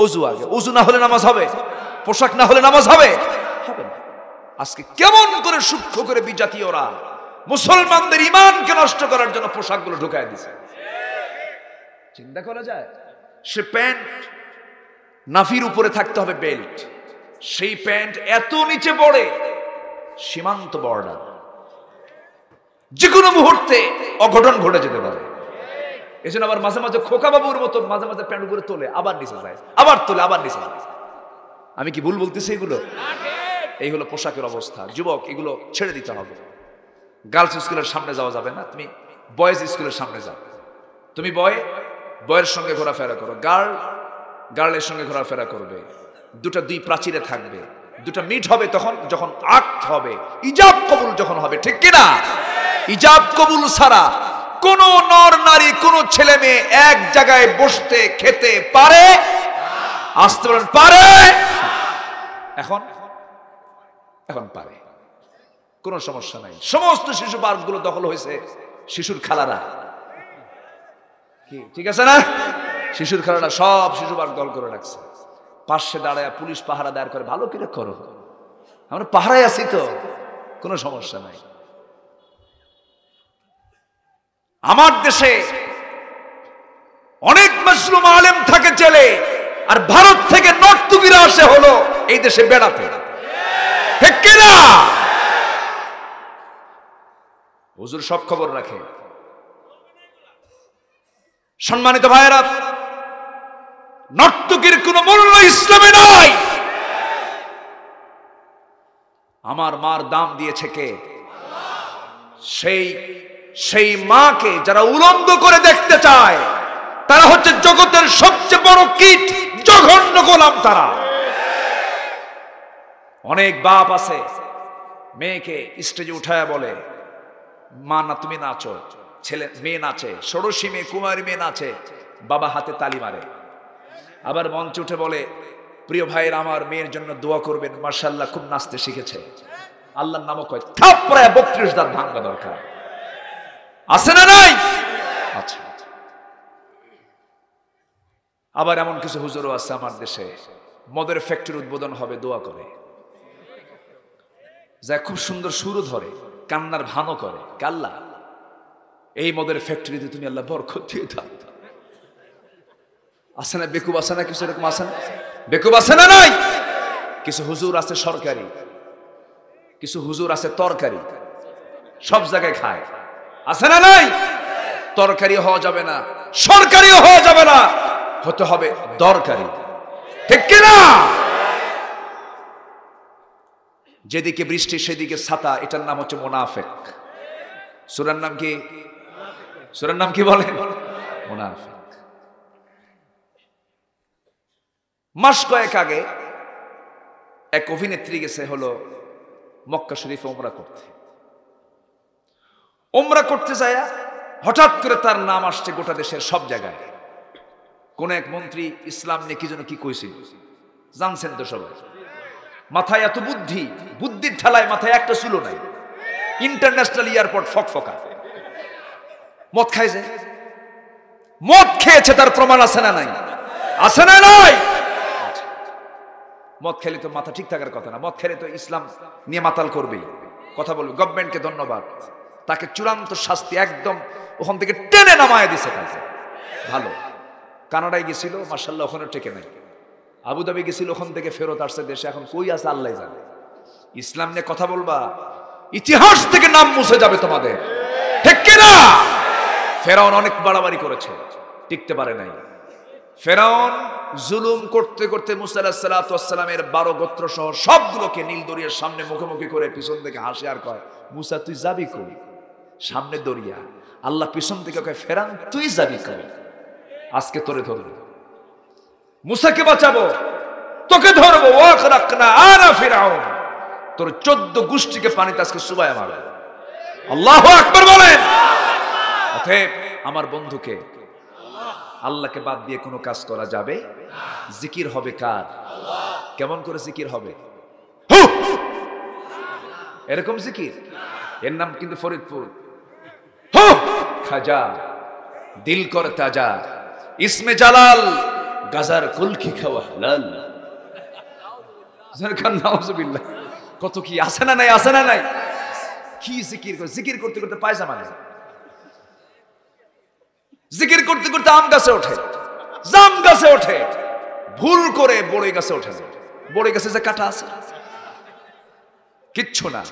Speaker 1: ওযু আগে। ওযু না হলে নামাজ হবে? পোশাক না হলে নামাজ হবে? হবে না। আজকে কেমন করে সূক্ষ্ম করে বিজাতীয়রা মুসলমানদের ঈমানকে নষ্ট করার জন্য পোশাকগুলো ঢুকায় দিছে, চিন্তা করা যায়? সে প্যান্ট, নাফির উপরে থাকতে হবে বেল্ট, সেই প্যান্ট এত নিচে পড়ে, সীমান্ত বর্ডার, যে কোনো মুহূর্তে অঘটন ঘটে যেতে পারে। এই জন্য আবার মাঝে মাঝে খোকা বাবুর মতো মাঝে মাঝে প্যান্ট উপরে তোলে, আবার নিচে যায়, আবার তোলে, আবার নিচে যায়। আমি কি ভুল বলতেছি? এগুলো, এই হলো পোশাকের অবস্থা। যুবক, এগুলো ছেড়ে দিতে হবে। গার্লস স্কুলের সামনে যাওয়া যাবে না, তুমি বয়েজ স্কুলের সামনে যাও। তুমি বয়ের সঙ্গে ঘোরাফেরা করো, গার্লের সঙ্গে ঘোরাফেরা করবে, দুই প্রাচীরে থাকবে, দুটা মিট হবে তখন যখন আক্ত হবে, ইজাব কবুল যখন হবে, ঠিক কিনা? ইজাব কবুল ছাড়া কোন নর নারী, কোন ছেলে মেয়ে এক জায়গায় বসতে খেতে পারে? আসতে বলেন, পারে? এখন পারে, কোন সমস্যা নাই। সমস্ত শিশু পার্কগুলো দখল হয়েছে শিশুর খালারা, কি ঠিক আছে না? শিশুর খালারা সব শিশু পার্ক দখল করে রাখছে। পাশে দাঁড়ায় পুলিশ পাহারা দায়ের করে, ভালো করে করো, আমরা পাহারায় আছি তো, কোনো সমস্যা নাই। আমার দেশে অনেক মাসলুম আলেম থাকে জেলে, আর ভারত থেকে নর্তকীরা আসে হলো এই দেশে বেড়াতে, ঠিক কিনা? হুজুর সব খবর রাখে। সম্মানিত ভাইয়েরা, নর্তকীর কোন মূল্য ইসলামে নাই। আমার মার দাম দিয়েছে কে? সেই মাকে যারা উলঙ্গ করে দেখতে চায়, তারা হচ্ছে জগতের সবচেয়ে বড় কীট, জঘন্য গোলাম তারা। অনেক বাপ আছে মেয়েকে স্টেজে উঠায় বলে, মা না তুমি নাচো, মেয়ে নাচে, ষোড়শী মেয়ে, কুমারী মেয়ে নাচে, বাবা হাতে তালি মারে। আবার মঞ্চে উঠে বলে, প্রিয় ভাইয়ের আমার মেয়ের জন্য দোয়া করবেন, মাশাআল্লাহ খুব নাচতে শিখেছে। আল্লাহর নামও কয় থাপড়ায় 32 দাঁত ভাঙা দরকার আছে না নাই? আচ্ছা, আবার এমন কিছু হুজুরও আছে আমার দেশে, মদের ফ্যাক্টরি উদ্বোধন হবে, দোয়া করে, যা খুব সুন্দর সুরও ধরে, কান্নার ভানও করে, কাল্লা এই মদের ফ্যাক্টরিতে তুমি আল্লাহ বরকত দিয়ে দাও। আছে না বেকুব, আছে না কিছু এরকম, আছে না বেকুব, আছে না নাই? কিছু হুজুর আছে সরকারি, কিছু হুজুর আছে তরকারি, সব জায়গায় খায়, আছে না নাই? তরকারি হওয়া যাবে না, সরকারিও হওয়া যাবে না, হতে হবে দরকারি, ঠিক কিনা? যেদিকে বৃষ্টি সেদিকে ছাতা, এটার নাম হচ্ছে মুনাফিক। সূরার নাম কি? সূরার নাম কি বলেন? মুনাফিক। মাস কয়েক আগে এক অভিনেত্রী গেছে হলো মক্কা শরীফে উমরা করতে। উমরা করতে যায় হঠাৎ করে তার নাম আসছে গোটা দেশের সব জায়গায়। কোন এক মন্ত্রী ইসলাম নিয়ে কি যেন কি কইছিল, জানছেন তো সবাই। মাথায় এত বুদ্ধি, বুদ্ধির ঠেলায় মাথায় একটা চুলো নাই। ইন্টারন্যাশনাল এয়ারপোর্ট ফকফকা। মদ খাইছে, মদ খেয়েছে, তার প্রমাণ আছে না নাই? আছে না নাই? মদ খেলে তো মাথা ঠিক থাকার কথা না, মদ খেলে তো ইসলাম নিয়ে মাতাল করবেই, কথা বলবে। গভর্নমেন্টকে ধন্যবাদ, তাকে চূড়ান্ত শাস্তি একদম ওখান থেকে টেনে নামায় দিছে। কাছে ভালো। কানাডায় গেছিল, মাশাআল্লাহ, ওখানে টেকে নাই। আবুধাবি গেছিল, ওখান থেকে ফেরত আসছে দেশে, এখন কই আছে আল্লাহ জানে। ইসলাম নিয়ে কথা বলবা, ইতিহাস থেকে নাম মুছে যাবে তোমাদের, ঠিক কিনা? ফেরাউন অনেক বাড়াবাড়ি করেছে, টিকতে পারে নাই। ফেরাউন জুলুম করতে করতে মুসা আলাইহিস সালাতু ওয়াস সালামের 12 গোত্র সহ সবগুলোকে নীল দরিয়ার সামনে মুখোমুখি করে পিছন থেকে হাসে আর কয়, মুসা তুই যাবি কই? সামনে দরিয়া, আল্লাহ পিছন থেকে কয়, ফেরাউন তুই যাবি কই? আজকে তোরে ধরবো, মুসাকে বাঁচাবো, তোকে ধরবো। ওয়াখরাকনা আনা ফিরাউন, তোর 14 গোষ্ঠীকে পানিতে আজকে চুবায় মারবে। আল্লাহু আকবার বলেন। অতএব আমার বন্ধুকে, আল্লাহকে বাদ দিয়ে কোনো কাজ করা যাবে? জিকির হবে কার? কেমন করে জিকির হবে? এরকম জিকির, এর নাম কিন্তু ফরিদপুর। খাজা দিল কর তাজা, ইসমে জালাল, গাজার কুলকি খাওয়া হালাল। নাউজুবিল্লাহ। কত কি আছে না নাই? আছে না নাই? কি জিকির করে, জিকির করতে করতে পায়জামা নেই, জিকির করতে করতে আম গাছে ওঠে, জাম গাছে ওঠে, ভুল করে বড়ই গাছে ওঠে। বড়ই গাছে যে কাটা আছে কিচ্ছু না।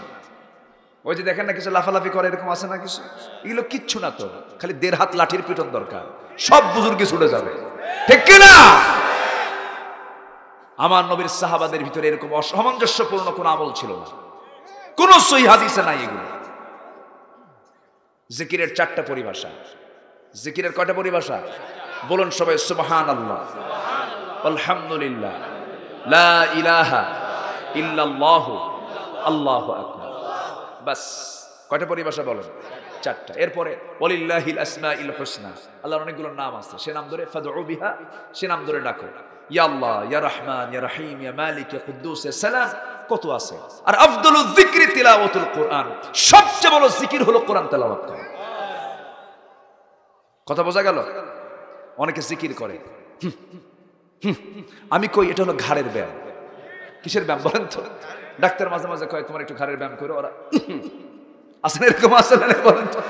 Speaker 1: ওই যে দেখেন না কিছু লাফালাফি করে, এরকম আছে না কিছু, এগুলো কিচ্ছু না তো, খালি 1.5 হাত লাঠির পিটন দরকার, সব বুজুর্গে ছুটে যাবে, ঠিক কিনা? আমার নবীর সাহাবাদের ভিতরে এরকম অসামঞ্জস্যপূর্ণ কোন আমল ছিল না, কোন সহিহ হাদিসে নাই এগুলো। জিকিরের 4টা পরিভাষা। জিকিরের কয়টা পরিভাষা? বলুন সবাই, সুবহানাল্লাহ, আলহামদুলিল্লাহ, লা ইলাহা ইল্লাল্লাহু, আল্লাহু আকবার। বাস। কয়টা পরিভাষা বলেন? 4টা। এরপরে ওয়ালিল্লাহিল আসমাউল হুসনা, আল্লাহর অনেকগুলো নাম আছে, সে নাম ধরে ফাদউ বিহা, সে নাম ধরে ডাকো। ইয়া আল্লাহ, ইয়া রহমান, ইয়া রহিম, ইয়া মালিক, ইয়া কুদ্দুস, ইয়া সালাম, কত আছে। আর আফদলুয যিকরি তিলাওয়াতুল কোরআন, সবচেয়ে বড় জিকির হলো কোরআন তেলাওয়াত করা। কথা বোঝা গেল? অনেকে জিকির করে, আমি কই এটা হলো ঘাড়ের ব্যায়াম। কিসের ব্যায়াম বলেন তো? ডাক্তার মাঝে মাঝে কয় তোমার একটু ঘাড়ের ব্যায়াম করো, ওরা আসলে এরকম আসলে বলেন তো।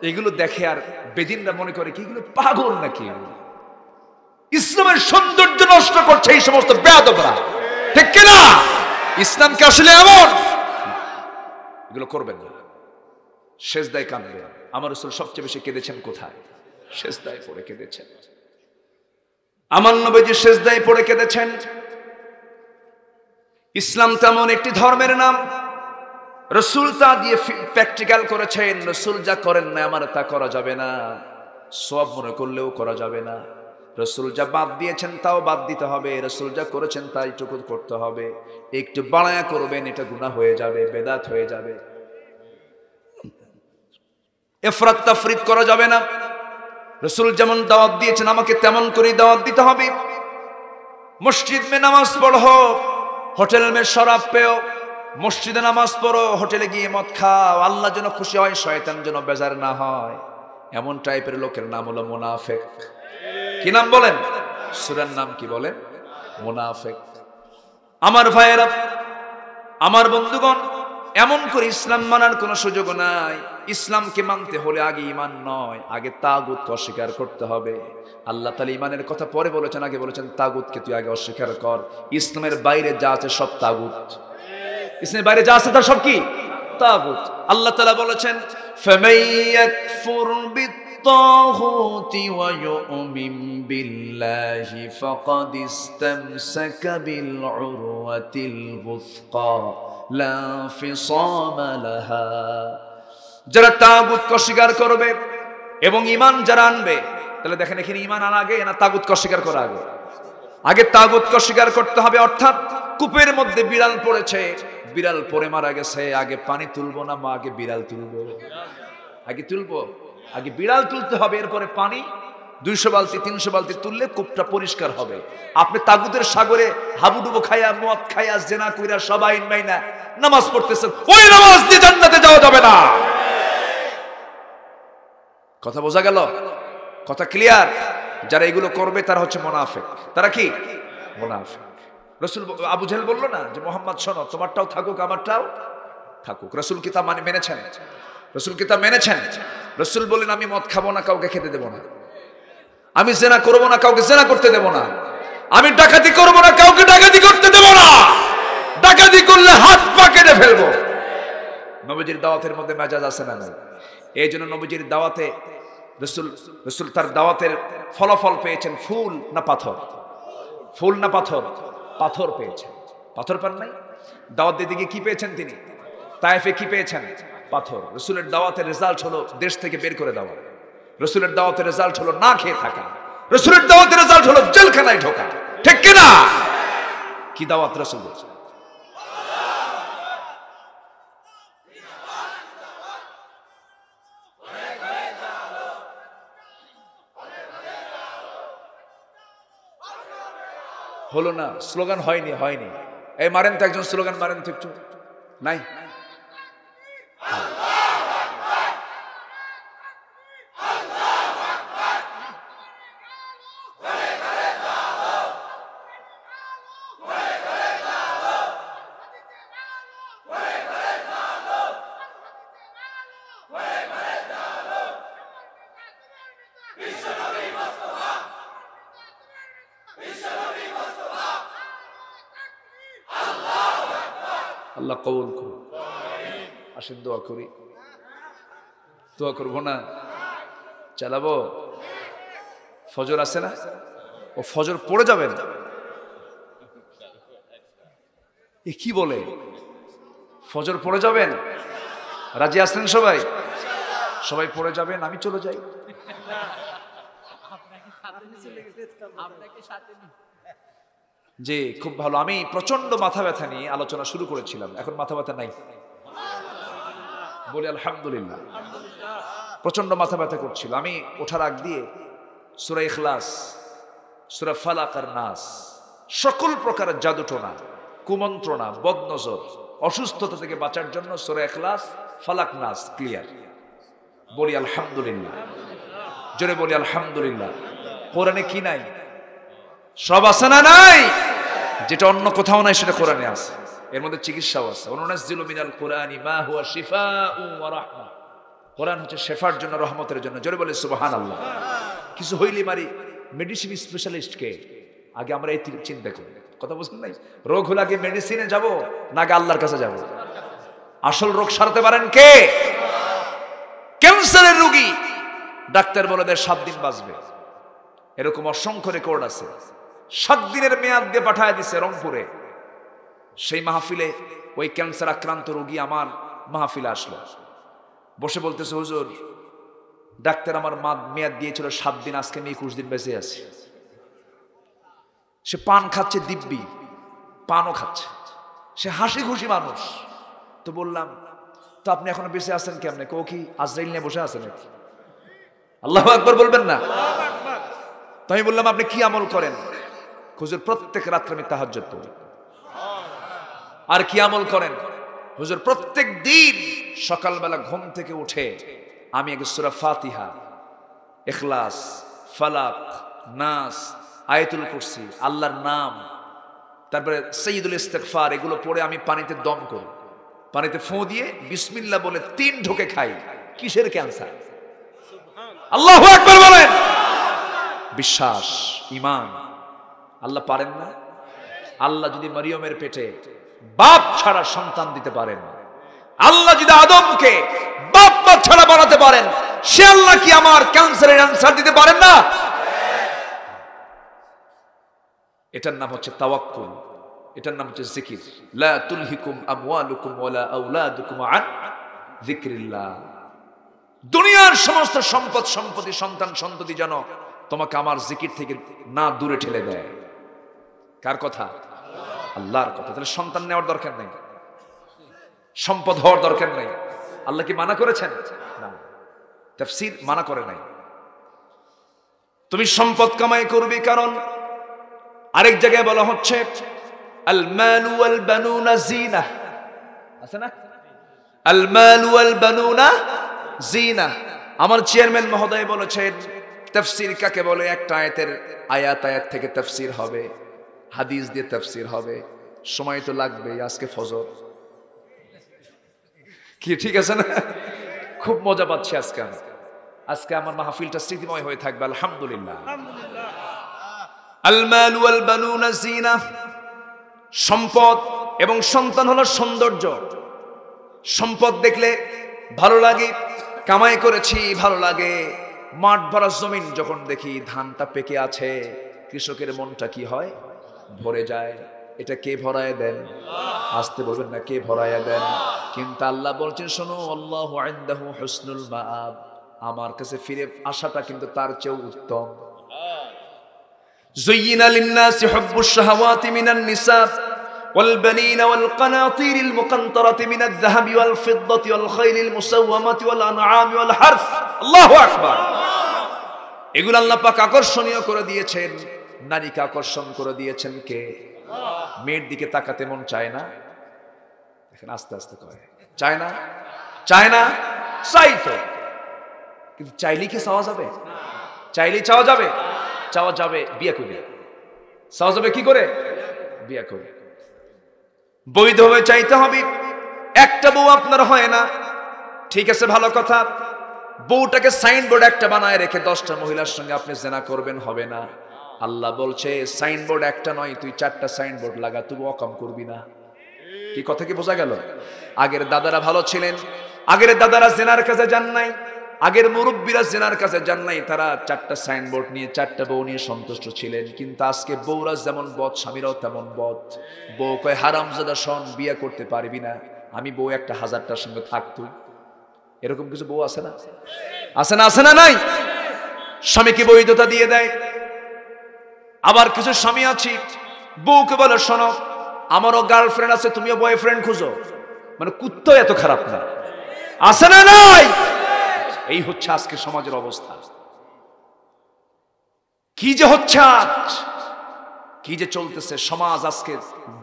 Speaker 1: এগুলো দেখে আর বেদিনরা মনে করে কি এগুলো পাগল নাকি, ইসলামের সৌন্দর্য নষ্ট করছে এই সমস্ত বেয়াদবরা, ঠিক কিনা? ইসলামকে আসলে এমন এগুলো করবেন না। সেজদায় কাঁদবেন। আমার রাসূল সবচেয়ে বেশি কেঁদেছেন কোথায়? সেজদায় পড়ে কেঁদেছেন। আমার নবীজি সেজদায় পড়ে কেঁদেছেন। ইসলাম তেমন একটি ধর্মের নাম, রাসূল তা দিয়ে প্র্যাকটিক্যাল করেছেন। রাসূল যা করেন না আমার তা করা যাবে না, সওয়াব মনে করলেও করা যাবে না। রাসূল যা বাদ দিয়েছেন তাও বাদ দিতে হবে, রাসূল যা করেছেন তাই টুকু করতে হবে। একটু বাড়ায়া করবেন, এটা গুনাহ হয়ে যাবে, বেদাত হয়ে যাবে। ইফরাত তাফরিত করা যাবে না। রাসূল যেমন দাওয়াত দিয়েছেন আমাকে তেমন করে দাওয়াত দিতে হবে। মসজিদ মে নামাজ পড়ো, হোটেল মে শরাব পেও, মসজিদে নামাজ পড়ো, হোটেলে গিয়ে মদ খাও, আল্লাহ যেন খুশি হয়, শয়তান যেন বেজার না হয়, এমন টাইপের লোকের নাম হলো মুনাফিক। কি নাম বলেন? সূরার নাম কি বলেন? মুনাফিক। আমার ভাইয়েরা, আমার বন্ধুগণ, এমন করে ইসলাম মানার কোনো সুযোগ নাই। ইসলামকে মানতে হলে আগে ঈমান নয়, আগে তাগুতকে অস্বীকার করতে হবে। আল্লাহ তাআলা ঈমানের কথা পরে বলেছেন, আগে বলেছেন তাগুতকে তুই আগে অস্বীকার কর। ইসলামের বাইরে যা আছে সব তাগুত। ইসলামের বাইরে যা আছে তার সব কি? তাগুত। আল্লাহ তাআলা বলেছেন ফামান ইয়াকফুর বিত-তাগুতি ওয়া ইউমিন বিল্লাহি ফাকাদ ইসতামসাকা বিল উরওয়াতিল ওয়ুসকা লা ফিসামা লাহা। যারা তাগুতকে অস্বীকার করবে এবং ঈমান যারা আনবে, তাহলে দেখেন এখানে ঈমান আনা আগে না তাগুতকে অস্বীকার করা আগে? আগে তাগুতকে অস্বীকার করতে হবে। অর্থাৎ কূপের মধ্যে বিড়াল পড়েছে, বিড়াল পড়ে মারা গেছে, আগে পানি তুলবো না মা আগে বিড়াল তুলবো? আগে তুলবো, আগে বিড়াল তুলতে হবে, এরপরে পানি 200 বালতি 300 বালতি তুললে কূপটা পরিষ্কার হবে। আপনি তাগুতের সাগরে হাবুডুবু খাইয়া, মদ খাইয়া, জেনা কইরা, সবাই মাইনা নামাজ পড়তেছেন, ওই নামাজ দিয়ে জান্নাতে যাওয়া যাবে না। কথা বোঝা গেল? কথা ক্লিয়ার? যারা এগুলো করবে তারা হচ্ছে মুনাফিক। তারা কি? মুনাফিক। রাসূল আবু জাহেল বলল না যে মুহাম্মদ শোনো, তোমারটাও থাকুক আমারটাও থাকুক। রাসূল কি তা মেনেছেন? রাসূল কি তা মেনেছেন? রাসূল বলেন আমি মদ খাবো না, কাউকে খেতে দেব না। আমি জেনা করব না, কাউকে জেনা করতে দেব না। আমি ডাকাতি করব না, কাউকে ডাকাতি করতে দেব না। ডাকাতি করলে হাত পা কেটে ফেলবো। নবীজির দাওয়াতের মধ্যে মেজাজ আছে না? এই জন্য নবীজির দাওয়াতে রাসূল তার দাওয়াতের ফলাফল পেয়েছেন ফুল না পাথর? ফুল না পাথর? পাথর পেয়েছেন। পাথর পান নাই? দাওয়াত দিতে গিয়ে কি পেয়েছেন তিনি? তায়েফে কি পেয়েছেন? পাথর। রাসূলের দাওয়াতের রেজাল্ট হলো দেশ থেকে বের করে দেওয়া। রাসূলের দাওয়াতের রেজাল্ট হলো না খেয়ে থাকা। রাসূলের দাওয়াতের রেজাল্ট হলো জেলখানায় ঢোকা। ঠিক কি না? কি দাওয়াত রাসূল দিয়েছেন? হলো না, স্লোগান হয়নি। এই মারেন তো একজন, স্লোগান মারেন তো একটু। নাই? আল্লাহ কবুল করুন। আসেন দোয়া করি। দোয়া করবো না? চালাবো? ফজর আছে না? ও ফজর পড়ে যাবেন? এ কি বলে? ফজর পড়ে যাবেন? রাজি আছেন সবাই? সবাই পড়ে যাবেন, আমি চলে যাই। জি, খুব ভালো। আমি প্রচন্ড মাথা ব্যথা নিয়ে আলোচনা শুরু করেছিলাম, এখন মাথা ব্যথা নাই। বলি আলহামদুলিল্লাহ। প্রচন্ড মাথা ব্যথা করছিল। আমি ওঠার আগ দিয়ে সূরা ইখলাস, সূরা ফালাক আর নাস, সকল প্রকারের জাদুটোনা, কুমন্ত্রণা, বদনজর, অসুস্থতা থেকে বাঁচার জন্য সূরা ইখলাস, ফালাক, নাস ক্লিয়ার। বলি আলহামদুলিল্লাহ। জোরে বলি আলহামদুলিল্লাহ। কোরআনে কি নাই? সব আছে না নাই? যেটা অন্য কোথাও নাই সেটা কোরআনে আছে। এর মধ্যে চিকিৎসাও আছে। ওয়ানুনাজ্জিলু মিনাল কুরআনি মা হুয়া শিফাউন ওয়া রাহমা। কোরআন হচ্ছে শেফার জন্য, রহমতের জন্য। জোরে বলে সুবহানাল্লাহ। কিছু হইলে মারি মেডিসিন স্পেশালিস্টকে আগে আমরা এই চিন্তা করি। কথা বুঝলেন নাই? রোগ হলে আগে মেডিসিনে যাব না আগে আল্লাহর কাছে যাব? আসল রোগ সারাতে পারেন কে? ক্যান্সারের রোগী ডাক্তার বলে দেয় 7 দিন বাঁচবে। এরকম অসংখ্য রেকর্ড আছে। 7 দিনের মেয়াদ দিয়ে পাঠায় দিছে রংপুরে। সেই মাহফিলে ওই ক্যান্সার আক্রান্ত রোগী আমার মাহফিলে আসলো, বসে বলতেছে, হুজুর ডাক্তার আমার মেয়াদ দিয়েছিল 7 দিন, আজকে আমি 21 দিন বেঁচে আছি। সে পান খাচ্ছে, দিব্যি পানও খাচ্ছে, সে হাসি খুশি মানুষ। তো বললাম, তো আপনি এখনো বেঁচে আছেন কেমনে? ও কি আজরাইল নিয়ে বসে আছেন নাকি? আল্লাহু আকবার বলবেন না? তো আমি বললাম, আপনি কি আমল করেন? হুজুর প্রত্যেক রাত্রে আমি তাহাজ্জুদ পড়ি। আর কি আমল করেন? হুজুর প্রত্যেক দিন সকালবেলা ঘুম থেকে উঠে আমি এক সূরা ফাতিহা, ইখলাস, ফালাক, নাস, আয়াতুল কুরসি, আল্লাহর নাম, তারপরে সাইয়্যিদুল ইস্তিগফার এগুলো পড়ে আমি পানিতে দম করি, পানিতে ফু দিয়ে বিসমিল্লাহ বলে 3 ঢোকে খাই। কিসের ক্যান্সার? আল্লাহু আকবার বলেন। বিশ্বাস, ঈমান। আল্লাহ পারেন না? আল্লাহ যদি মরিয়মের পেটে বাপ ছাড়া সন্তান দিতে পারেন, আল্লাহ যদি আদমকে বাপ মা ছাড়া বানাতে পারেন, সে আল্লাহ কি আমার ক্যান্সারের অ্যানসার দিতে পারেন না? এটার নাম হচ্ছে তাওয়াক্কুল, এটার নাম হচ্ছে জিকির। লা তুলহিকুম আমওয়ালুকুম ওয়ালা আওলাদুকুম আন যিকরিল্লাহ। দুনিয়ার সমস্ত সম্পদ সম্পত্তি, সন্তান সন্ততি যেন তোমাকে আমার জিকির থেকে না দূরে ঠেলে দেয়। কার কথা? আল্লাহর কথা। তাহলে সন্তান নেওয়ার দরকার নেই, সম্পদ হওয়ার দরকার নেই। আল্লাহ কি মানা করেছেন? না, তাফসীর মানা করে নাই। তুমি সম্পদ কামাই করবে, কারণ আরেক জায়গায় বলা হচ্ছে আল মালু ওয়াল বানুনা জিনা, আছে না? আল মালু ওয়াল বানুনা জিনা। আমার চেয়ারম্যান মহোদয় বলেছেন তাফসীর কাকে বলে? একটা আয়াতের আয়াত থেকে তাফসীর হবে, হাদিস দিয়ে তাফসীর হবে, সময় তো লাগবে। আজকে ফজর কি ঠিক আছে না? খুব মজা পাচ্ছি আজকে আমার মাহফিলটা স্মৃতিময় হয়ে থাকবে আলহামদুলিল্লাহ। আল মাল ওয়াল বানুনা জিনা, সম্পদ এবং সন্তান হলো সৌন্দর্য। সম্পদ দেখলে ভালো লাগে, কামাই করেছি ভালো লাগে। মাঠ ভরা জমিন যখন দেখি ধানটা পেকে আছে, কৃষকের মনটা কি হয়? ভরে যায়। এটা কে ভরায় দেন? আসতে বলবেন না, কে ভরায় দেন? কিন্তু আল্লাহ বলছেন শোনো, আল্লাহু ইনদাহু হুসনুল মাআব, আমার কাছে ফিরে আসাটা কিন্তু তার চেয়েও উত্তম। যুয়িনা লিন-নাসি হুব্বুশ শাহাওয়াতি মিনান নিসা ওয়াল বানিনা ওয়াল কানাতিরিল মুকান্তারাতি মিনাল যাহাবি ওয়াল ফিদ্দাতি ওয়াল খাইলিল মুসাওয়ামাতি ওয়াল আনআমি ওয়াল হারফ। আল্লাহু আকবার। এগুলো আল্লাহ পাক আকর্ষণীয় করে দিয়েছেন, নারীকে আকর্ষণ করে দিয়েছেন কে? মেয়ের দিকে তাকাতে মন চায় না? দেখেন আস্তে আস্তে করে, চায় না? চায় না? চাই তো, কিন্তু চাইলেই কি চাওয়া যাবে? চাইলেই চাওয়া যাবে? চাওয়া যাবে বিয়ে করে। চাওয়া যাবে কি করে? বিয়ে করে। বৈধভাবে চাইতে হবে। একটা বউ আপনার হয় না, ঠিক আছে, ভালো কথা। বউটাকে সাইনবোর্ড একটা বানায় রেখে 10টা মহিলার সঙ্গে আপনি জেনা করবেন, হবে না। আল্লাহ বলছে সাইনবোর্ড একটা নয়, তুই 4টা সাইনবোর্ড লাগা, তবু অকাম করবি না। কি কথা কি বোঝা গেল? আগের দাদারা ভালো ছিলেন, আগের দাদারা জেনার কাছে যান নাই, আগের মুরব্বীরা জেনার কাছে যান নাই। তারা 4টা সাইনবোর্ড নিয়ে 4টা বউ নিয়ে সন্তুষ্ট ছিলেন। কিন্তু আজকে বউরা যেমন বদ, স্বামীরাও তেমন বদ। বউ কয় হারামজাদা শোন, বিয়ে করতে পারবি না, আমি বউ একটা 1000টার সঙ্গে থাকতো। এরকম কিছু বউ আছে না? আছে না? আছে না? নাই? স্বামীকে বৈধতা দিয়ে দেয়। আবার কিছু স্বামী আছে বউকে বলে শোনো, আমারও গার্লফ্রেন্ড আছে, তুমিও বয়ফ্রেন্ড খুঁজো। মানে কুত্তা এত খারাপ না? আছে না? নাই? এই হচ্ছে আজকে সমাজের অবস্থা। কি যে হচ্ছে আজ, কি যে চলতেছে সমাজ আজকে,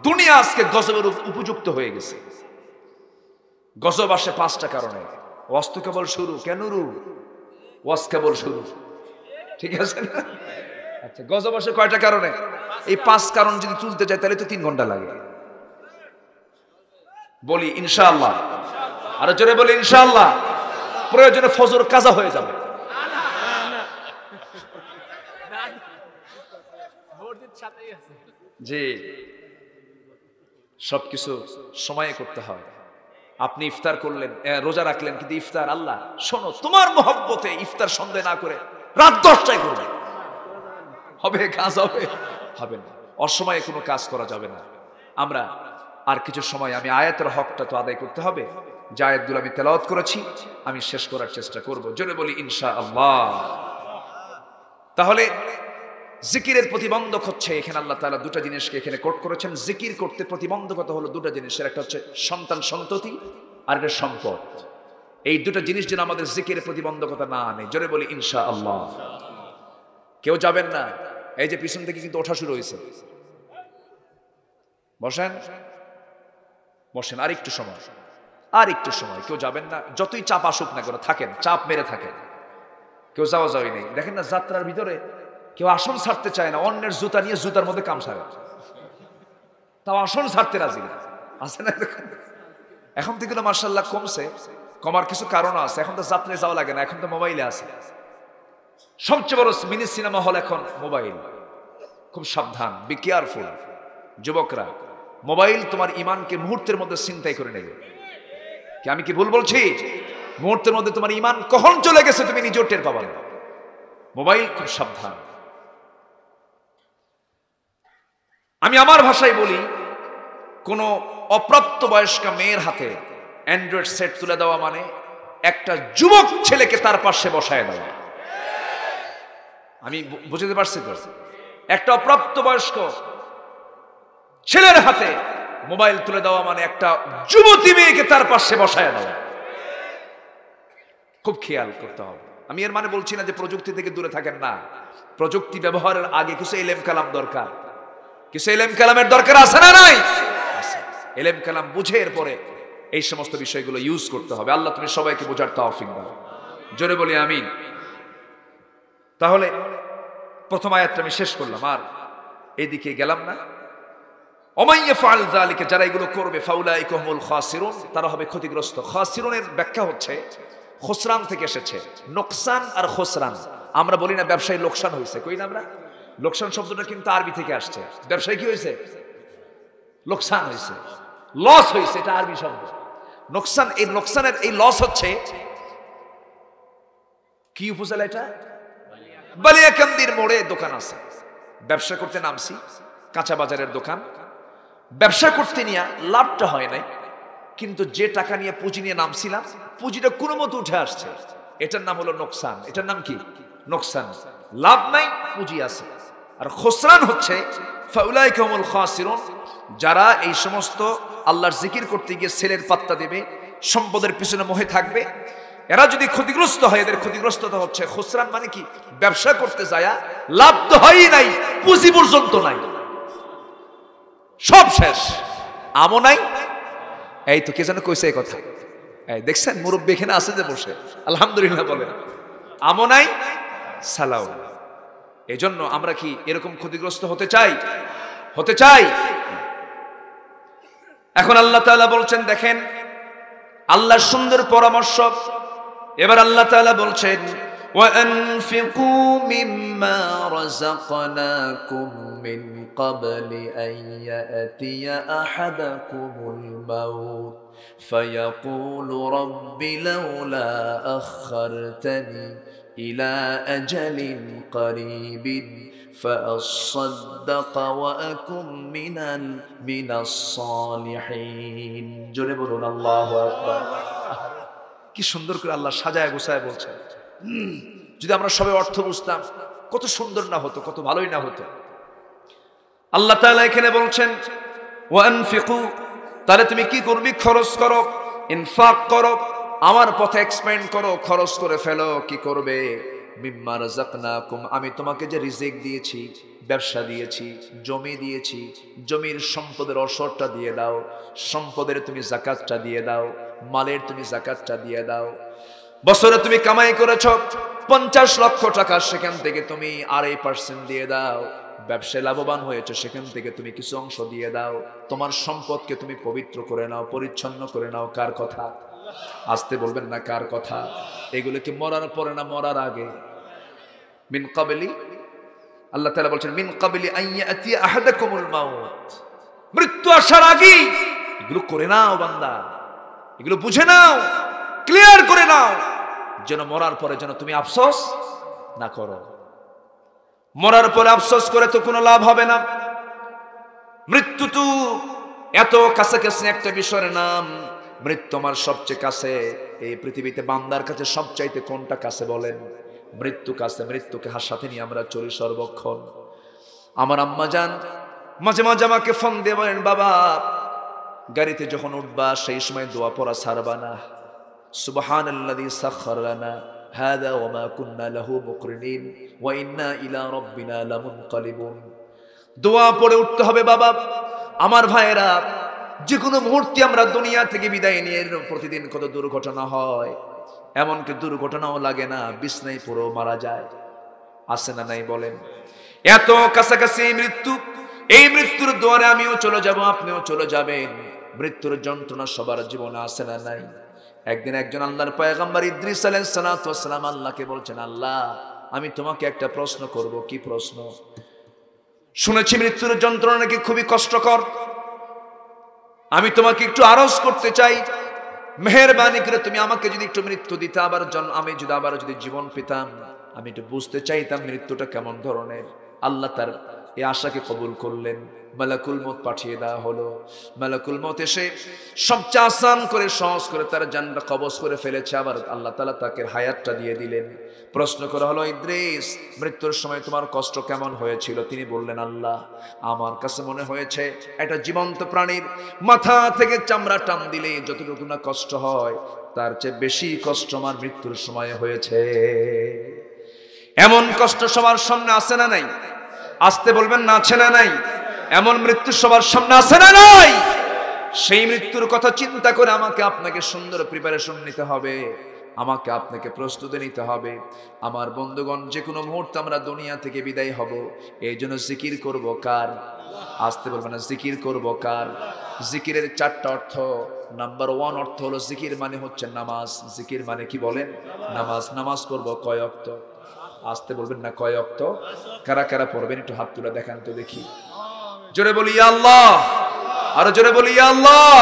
Speaker 1: দুনিয়া আজকে গজবের উপযুক্ত হয়ে গেছে। গজব আসে 5টা কারণে। ওয়াস্তু কেবল শুরু, কেন রু? ওয়াজ কেবল শুরু, ঠিক আছে না? আচ্ছা, গজব আসে কয়টা কারণে? এই 5 কারণ যদি তুলতে যাই তাহলে তো 3 ঘন্টা লাগে। বলি ইনশাআল্লাহ, আরো জোরে বলি ইনশাআল্লাহ। প্রয়োজনে ফজর কাজা হয়ে যাবে। জি, সবকিছু সময়ে করতে হয়। আপনি ইফতার করলেন, রোজা রাখলেন, কিন্তু ইফতার আল্লাহ শোনো তোমার মহব্বতে ইফতার সন্দেহ না করে রাত 10টায় করবে, হবে? কাজ হবে? হবে না। অসময়ে কোনো কাজ করা যাবে না। আমরা আর কিছু সময়, আমি আয়াতের হকটা তো আদায় করতে হবে। যে আয়াতগুলো আমি তেলাওয়াত করেছি আমি শেষ করার চেষ্টা করব, জোরে বলি ইনশাআল্লাহ। তাহলে জিকিরের প্রতিবন্ধক হচ্ছে, এখানে আল্লাহ তাআলা 2টা জিনিসকে এখানে কোট করেছেন। জিকির করতে প্রতিবন্ধকতা হলো 2টা জিনিসের, একটা হচ্ছে সন্তান সন্ততি, আর একটা সম্পদ। এই 2টা জিনিস যেন আমাদের জিকিরের প্রতিবন্ধকতা না আনে, জোরে বলি ইনশাআল্লাহ। কেউ যাবেন না, এই যে পিছন থেকে কিন্তু ওঠা শুরু হয়েছে। বসেন বসেন, আর একটু সময়। আর একটু সময়, কেউ যাবেন না, যতই চাপ আসুক না কেন থাকেন, চাপ মেরে থাকেন, কেউ যাওয়া যাওয়াই নেই। দেখেন না যাত্রার ভিতরে কেউ আসন ছাড়তে চায় না, অন্যের জুতা নিয়ে জুতার মধ্যে কাম সারে, তাও আসন ছাড়তে রাজি না, আছে না? এখন থেকে মাশাআল্লাহ কমছে, কমার কিছু কারণও আছে। এখন তো যাত্রায় যাওয়া লাগে না, এখন তো মোবাইলে আছে। সবচেয়ে বড় মিনি সিনেমা হল এখন মোবাইল। খুব সাবধান, বি কেয়ারফুল যুবকরা। মোবাইল তোমার ইমানকে মুহূর্তের মধ্যে ছিনতাই করে নেবে। কি আমি কি ভুল বলছি? মুহূর্তের মধ্যে তোমার ইমান কখন চলে গেছে তুমি নিজেও টের পাবা না। মোবাইল, খুব সাবধান। আমি আমার ভাষায় বলি, কোন অপ্রাপ্ত বয়স্কা মেয়ের হাতে অ্যান্ড্রয়েড সেট তুলে দেওয়া মানে একটা যুবক ছেলেকে তার পাশে বসায় দেওয়া। আমি বুঝতে পারছি তো? একটা অপ্রাপ্ত বয়স্ক ছেলের হাতে মোবাইল তুলে দেওয়া মানে একটা যুবতী মেয়েকে তার পাশে বসায় দেওয়া। খুব খেয়াল করতে হবে। আমি এর মানে বলছি না যে প্রযুক্তি থেকে দূরে থাকেন না। প্রযুক্তি ব্যবহারের আগে কিছু ইলম কালাম দরকার, কিছু ইলম কালামের দরকার আছে না নাই? ইলম কালাম বুঝে এরপরে এই সমস্ত বিষয়গুলো ইউজ করতে হবে। আল্লাহ তুমি সবাইকে বোঝার তৌফিক দাও, জোরে বলি আমিন। তাহলে প্রথম আয়াতটা আমি শেষ করলাম, আর এদিকে গেলাম না। ওমাইয়া ফাআল যালিকা, যারা এগুলো করবে, ফাউলাইকা হুমুল খাসিরুন, তারা হবে ক্ষতিগ্রস্ত। খাসিরুনের ব্যাখ্যা হচ্ছে খুসরান থেকে এসেছে, নোকসান আর খুসরান। আমরা বলি না ব্যবসায়ী লোকসান হয়েছে, কই না আমরা? লোকসান শব্দটা কিন্তু আরবি থেকে আসছে। ব্যবসায়ী কি হয়েছে? লোকসান হয়েছে, লস হয়েছে, এটা আরবি শব্দ। নোকসান, এই লোকসানের এই লস হচ্ছে কি উপজেলা? এটা বালিয়াকান্দির মোড়ে দোকান আছে, ব্যবসা করতে নামছি, কাঁচা বাজারের দোকান। ব্যবসা করতে নিয়ে লাভটা হয় নাই, কিন্তু যে টাকা নিয়ে পুঁজি নিয়ে নামছিলাম, পুঁজিটা কোনো মতো উঠে আসছে। এটার নাম হলো নোকসান। এটার নাম কি? নোকসান। লাভ নাই, পুঁজি আছে। আর খুসরান হচ্ছে ফাউলাইকা হুমুল খাসিরুন, যারা এই সমস্ত আল্লাহর জিকির করতে গিয়ে ছেলের পাত্তা দেবে, সম্পদের পিছনে মোহে থাকবে, এরা যদি ক্ষতিগ্রস্ত হয়, এদের ক্ষতিগ্রস্ততা হচ্ছে। খুসরান মানে কি? ব্যবসা করতে যায় লাভ তো হয়ই নাই, পুঁজি পর্যন্ত নাই, সব শেষ, আমও নাই। এই তো কে যেন কইছে এই কথা, এই দেখছেন মুরব্বী এখানে আছে যে বসে, আলহামদুলিল্লাহ বলে, আমও নাই, সালাও। এই জন্য আমরা কি এরকম ক্ষতিগ্রস্ত হতে চাই? হতে চাই? এখন আল্লাহ তাআলা বলছেন, দেখেন আল্লাহর সুন্দর পরামর্শ। এবার আল্লাহ তাআলা বলছেন, وَأَنفِقُوا مِمَّا رَزَقْنَاكُم مِّن قَبْلِ أَن يَأْتِيَ أَحَدَكُمُ الْمَوْتُ فَيَقُولُ رَبِّ لَوْلَا أَخَّرْتَنِي إِلَى أَجَلٍ قَرِيبٍ فَأَصَّدَّقَ وَأَكُن مِّنَ الصَّالِحِينَ। জোরে বলুন আল্লাহু আকবার। কি সুন্দর করে আল্লাহ সাজায় গোছায় বলছেন। যদি আমরা সবাই অর্থ বুঝতাম, কত সুন্দর না হতো, কত ভালোই না হতো। আল্লাহ তাআলা এখানে বলছেন ওয়ানফিকু, তাহলে তুমি কি করবি? খরচ করো, ইনফাক করো, আমার পথে এক্সপেন্ড করো, খরচ করে ফেলো। কি করবে? মিম্মা রাযাকনাকুম, আমি তোমাকে যে রিজিক দিয়েছি, ব্যবসা দিয়েছি, জমি দিয়েছি, জমির সম্পদের অসরটা দিয়ে দাও, সম্পদের তুমি যাকাতটা দিয়ে দাও, মালের তুমি যাকাতটা দিয়ে দাও। বছরে তুমি কামাই করেছো 50 লক্ষ টাকা, সেখান থেকে তুমি 2.5% দিয়ে দাও। ব্যবসায় লাভবান হয়েছে, সেখান থেকে তুমি কিছু অংশ দিয়ে দাও। তোমার সম্পদকে তুমি পবিত্র করে নাও, পরিচ্ছন্ন করে নাও। কার কথা? আসতে বলবেন না, কার কথা? এগুলো কি মরার পরে না মরার আগে? মিন কাবলি, আল্লাহ তাআলা বলছেন মিন কাবলি আন ইয়াতি আহাদাকুমুল মাউত, মৃত্যু আসার আগে এগুলো করে নাও বান্দা, এগুলো বুঝে নাও, ক্লিয়ার করে নাও, যেন মরার পরে যেন তুমি আফসোস না করো। মরার পরে আফসোস করে তো কোনো লাভ হবে না। মৃত্যু তো এত কাছাকাছি একটা বিষয়ের নাম। মৃত্যু আমার সবচেয়ে কাছে। এই পৃথিবীতে বান্দার কাছে সবচাইতে কোনটা কাছে বলেন? মৃত্যু কাছে। মৃত্যুকে সাথে নিয়ে আমরা চলি সর্বক্ষণ। আমার আম্মা জান মাঝে মাঝে আমাকে ফোন দিয়ে বলেন, বাবা গাড়িতে যখন উঠবা সেই সময় দোয়া পড়া ছাড়বা না। সুবহানাল্লাযী সাখখারা লানা হাযা ওয়া মা কুন্না লাহু মুকরিনিন ওয়া ইন্না ইলা রাব্বিনা লামুনকালিবুন। দোয়া পড়ে উঠতে হবে বাবা। আমার ভাইয়েরা, যে কোনো মুহূর্তে আমরা দুনিয়া থেকে বিদায় নিয়ে প্রতিদিন কত দুর্ঘটনা হয়, এমনকি দুর্ঘটনাও লাগে না, বিছনায় পুরো মারা যায়। আছে না নাই বলেন? এত কাছাকাছি মৃত্যু, এই মৃত্যুর দুয়ারে আমিও চলে যাব, আপনিও চলে যাবেন। মৃত্যুর যন্ত্রণা সবার জীবনে আছে না নাই? একদিন একজন আল্লাহর পয়গম্বর ইদ্রিস আলাইহিস সালাতু ওয়াস সালাম আল্লাহকে বলছেন, আল্লাহ আমি তোমাকে একটা প্রশ্ন করব। কি প্রশ্ন? শুনেছি মৃত্যুর যন্ত্রণা নাকি খুবই কষ্টকর, আমি তোমাকে একটু আরজ করতে চাই, মেহেরবানি করে তুমি আমাকে যদি একটু মৃত্যু দিতে, আমি যদি আবার জীবন পেতাম, আমি একটু বুঝতে চাইতাম মৃত্যুটা কেমন ধরনের। আল্লাহ তার এই আশাকে কবুল করলেন, মালাকুল মউত পাঠিয়ে দেওয়া হলো। মালাকুল মউত এসে সবচেয়ে আসান করে সহজ করে তার জানটা কবজ করে ফেলেছে। আবার আল্লাহ তাআলা তাকে হায়াতটা দিয়ে দিলেন। প্রশ্ন করা হলো, ইদ্রিস মৃত্যুর সময় তোমার কষ্ট কেমন হয়েছিল? তিনি বললেন, আল্লাহ আমার কাছে মনে হয়েছে একটা জীবন্ত প্রাণীর মাথা থেকে চামড়া টান দিলে যতটুকু না কষ্ট হয়, তার চেয়ে বেশি কষ্ট আমার মৃত্যুর সময় হয়েছে। এমন কষ্ট সবার সামনে আছে না নাই? আসতে বলবেন না, আছে না নাই? এমন মৃত্যু সবার সামনে আছে না নাই? সেই মৃত্যুর কথা চিন্তা করে আমাকে আপনাকে সুন্দর প্রিপারেশন নিতে হবে, আমাকে আপনাকে প্রস্তুতি নিতে হবে। আমার বন্ধুগণ, যে কোনো মুহূর্তে আমরা দুনিয়া থেকে বিদায় হব, এই জন্য জিকির করব কার? আসতে বলবেন না, জিকির করব কার? জিকিরের চারটা অর্থ। নাম্বার 1 অর্থ হলো জিকির মানে হচ্ছে নামাজ। জিকির মানে কি বলেন? নামাজ। নামাজ পড়ব কয় ওয়াক্ত? আসতে বলবেন না, কয় ওয়াক্ত? কারা কারা পড়বেন একটু হাত তুলে দেখান তো দেখি। জোরে বলি ইয়া আল্লাহ, আরো জোরে বলি ইয়া আল্লাহ।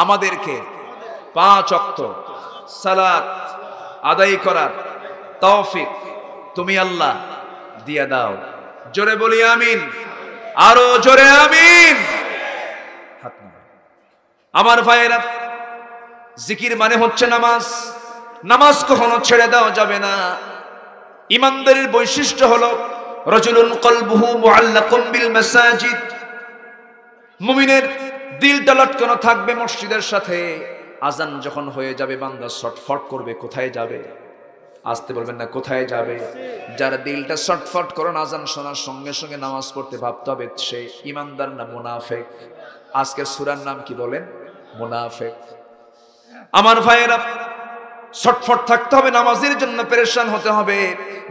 Speaker 1: আমাদেরকে 5 ওয়াক্ত সালাত আদায় করার তৌফিক তুমি আল্লাহ দিয়ে দাও। জোরে বলি আমিন, আরো জোরে আমিন। হাত নামান। আমার ভাইয়েরা, জিকির মানে হচ্ছে নামাজ। নামাজ কখনো ছেড়ে দেওয়া যাবে না। ইমানদারের বৈশিষ্ট্য হলো রাজুলুন কলবুহু মুআল্লাকুম বিল মাসাজিদ। মুমিনের দিলটা লটকানো থাকবে মসজিদের সাথে। আজান যখন হয়ে যাবে, বান্দা ছটফট করবে, কোথায় যাবে? আসতে বলবেন না, কোথায় যাবে? যার দিলটা ছটফট করে আজান শোনার সঙ্গে সঙ্গে নামাজ পড়তে ভাবতে হবে, সে ইমানদার না মুনাফিক? আজকে সূরার নাম কি বলেন? মুনাফিক। আমার ভাইয়েরা, ছটফট থাকতে হবে, নামাজের জন্য পেরেশান হতে হবে।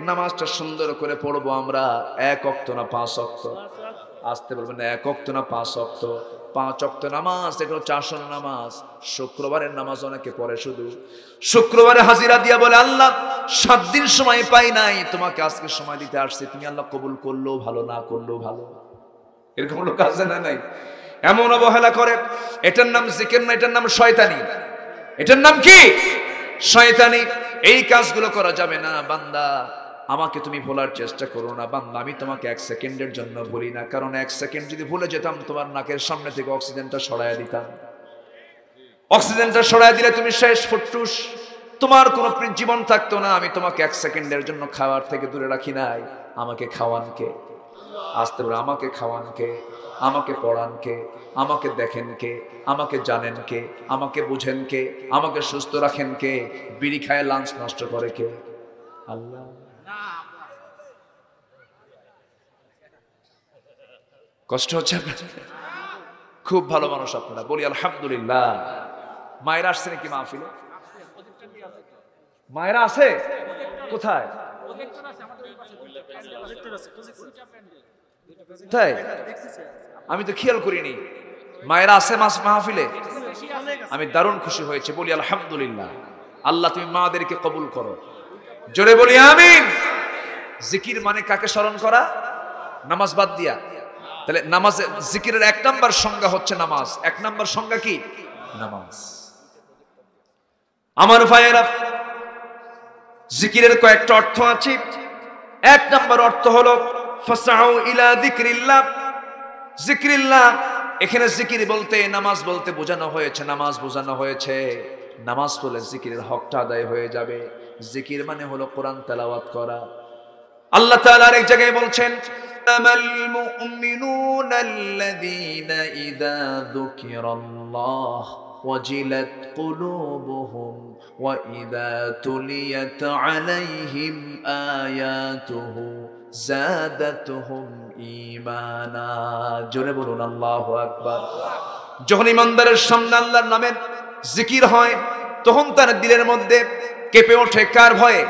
Speaker 1: নামাজটা সুন্দর করে পড়বো আমরা। 1 ওয়াক্ত না 5 ওয়াক্ত? আসতে বলবেন না, 1 ওয়াক্ত না 5 ওয়াক্ত? 5 ওয়াক্ত নামাজ, এটা হচ্ছে আসল নামাজ। শুক্রবারের নামাজ অনেকে পড়ে, শুধু শুক্রবারে হাজিরা দিয়া বলে, আল্লাহ 7 দিন সময় পাই নাই, তোমাকে আজকে সময় দিতে আসছি, তুমি আল্লাহ কবুল করলেও ভালো, না করলেও ভালো। এরকম লোক আছে না নাই? এমন অবহেলা করে। এটার নাম জিকির না, এটার নাম শয়তানি। এটার নাম কি? শয়তানি। এই কাজগুলো করা যাবে না। বান্দা আমাকে তুমি ভোলার চেষ্টা করো না। বান্দা আমি তোমাকে 1 সেকেন্ডের জন্য ভুলি না, কারণ 1 সেকেন্ড যদি ভুলে যেতাম, তোমার নাকের সামনে থেকে অক্সিজেনটা সরাইয়া দিতাম। অক্সিজেনটা সরাইয়া দিলে তুমি শেষ, ফুটটুস, তোমার কোনো জীবন থাকতো না। আমি তোমাকে 1 সেকেন্ডের জন্য খাওয়ার থেকে দূরে রাখি নাই। আমাকে খাওয়ান কে? আসতে বলে, আমাকে খাওয়ান কে? আমাকে পড়ান কে? আমাকে দেখেন কে? আমাকে জানেন কে? আমাকে বুঝেন কে? আমাকে সুস্থ রাখেন কে? বিড়ি খায় লাঞ্চ নষ্ট করে কে? আল্লাহ। কষ্ট হচ্ছে আপনার? খুব ভালো মানুষ আপনারা, বলি আলহামদুলিল্লাহ। মায়েরা আসছে নাকি মাহফিলে? মায়েরা আছে কোথায়? তাই আমি তো খেয়াল করিনি। মায়েরা আছে মাহফিলে? আমি দারুণ খুশি হয়েছে, বলি আলহামদুলিল্লাহ। আল্লাহ তুমি মাদেরকে কবুল করো। জোরে বলি আমিন। জিকির মানে কাকে স্মরণ করা? নামাজ বাদ দিয়া। তাহলে নামাজ, জিকিরের 1 নাম্বার সংজ্ঞা হচ্ছে নামাজ। 1 নাম্বার সংজ্ঞা কি? নামাজ। আমার ভাইয়েরা, জিকিরের কয়েকটা অর্থ আছে। 1 নাম্বার অর্থ হলো ফাসআউ ইলা যিকরিল্লাহ। যিকরিল্লাহ, এখানে জিকির বলতে নামাজ বলতে বোঝানো হয়েছে, নামাজ বোঝানো হয়েছে। নামাজ পড়লে জিকিরের হকটা আদায় হয়ে যাবে। জিকির মানে হলো কোরআন তেলাওয়াত করা। আল্লাহ তাআলা আরেক জায়গায় বলছেন, আমাল মুমিনুনাল্লাযীনা ইযা যুকিরাল্লাহ ওয়াজিলাত কুলুবুহুম ওয়া ইযা তুলিয়াত আলাইহিম আয়াতুহু যাদাতুহুম ঈমানা। জোরে বলুন আল্লাহু আকবার। যখন ইমানদারের সামনে আল্লাহর নামের জিকির হয় তখন তার দিলের মধ্যে কেঁপে ওঠে কার ভয়ে?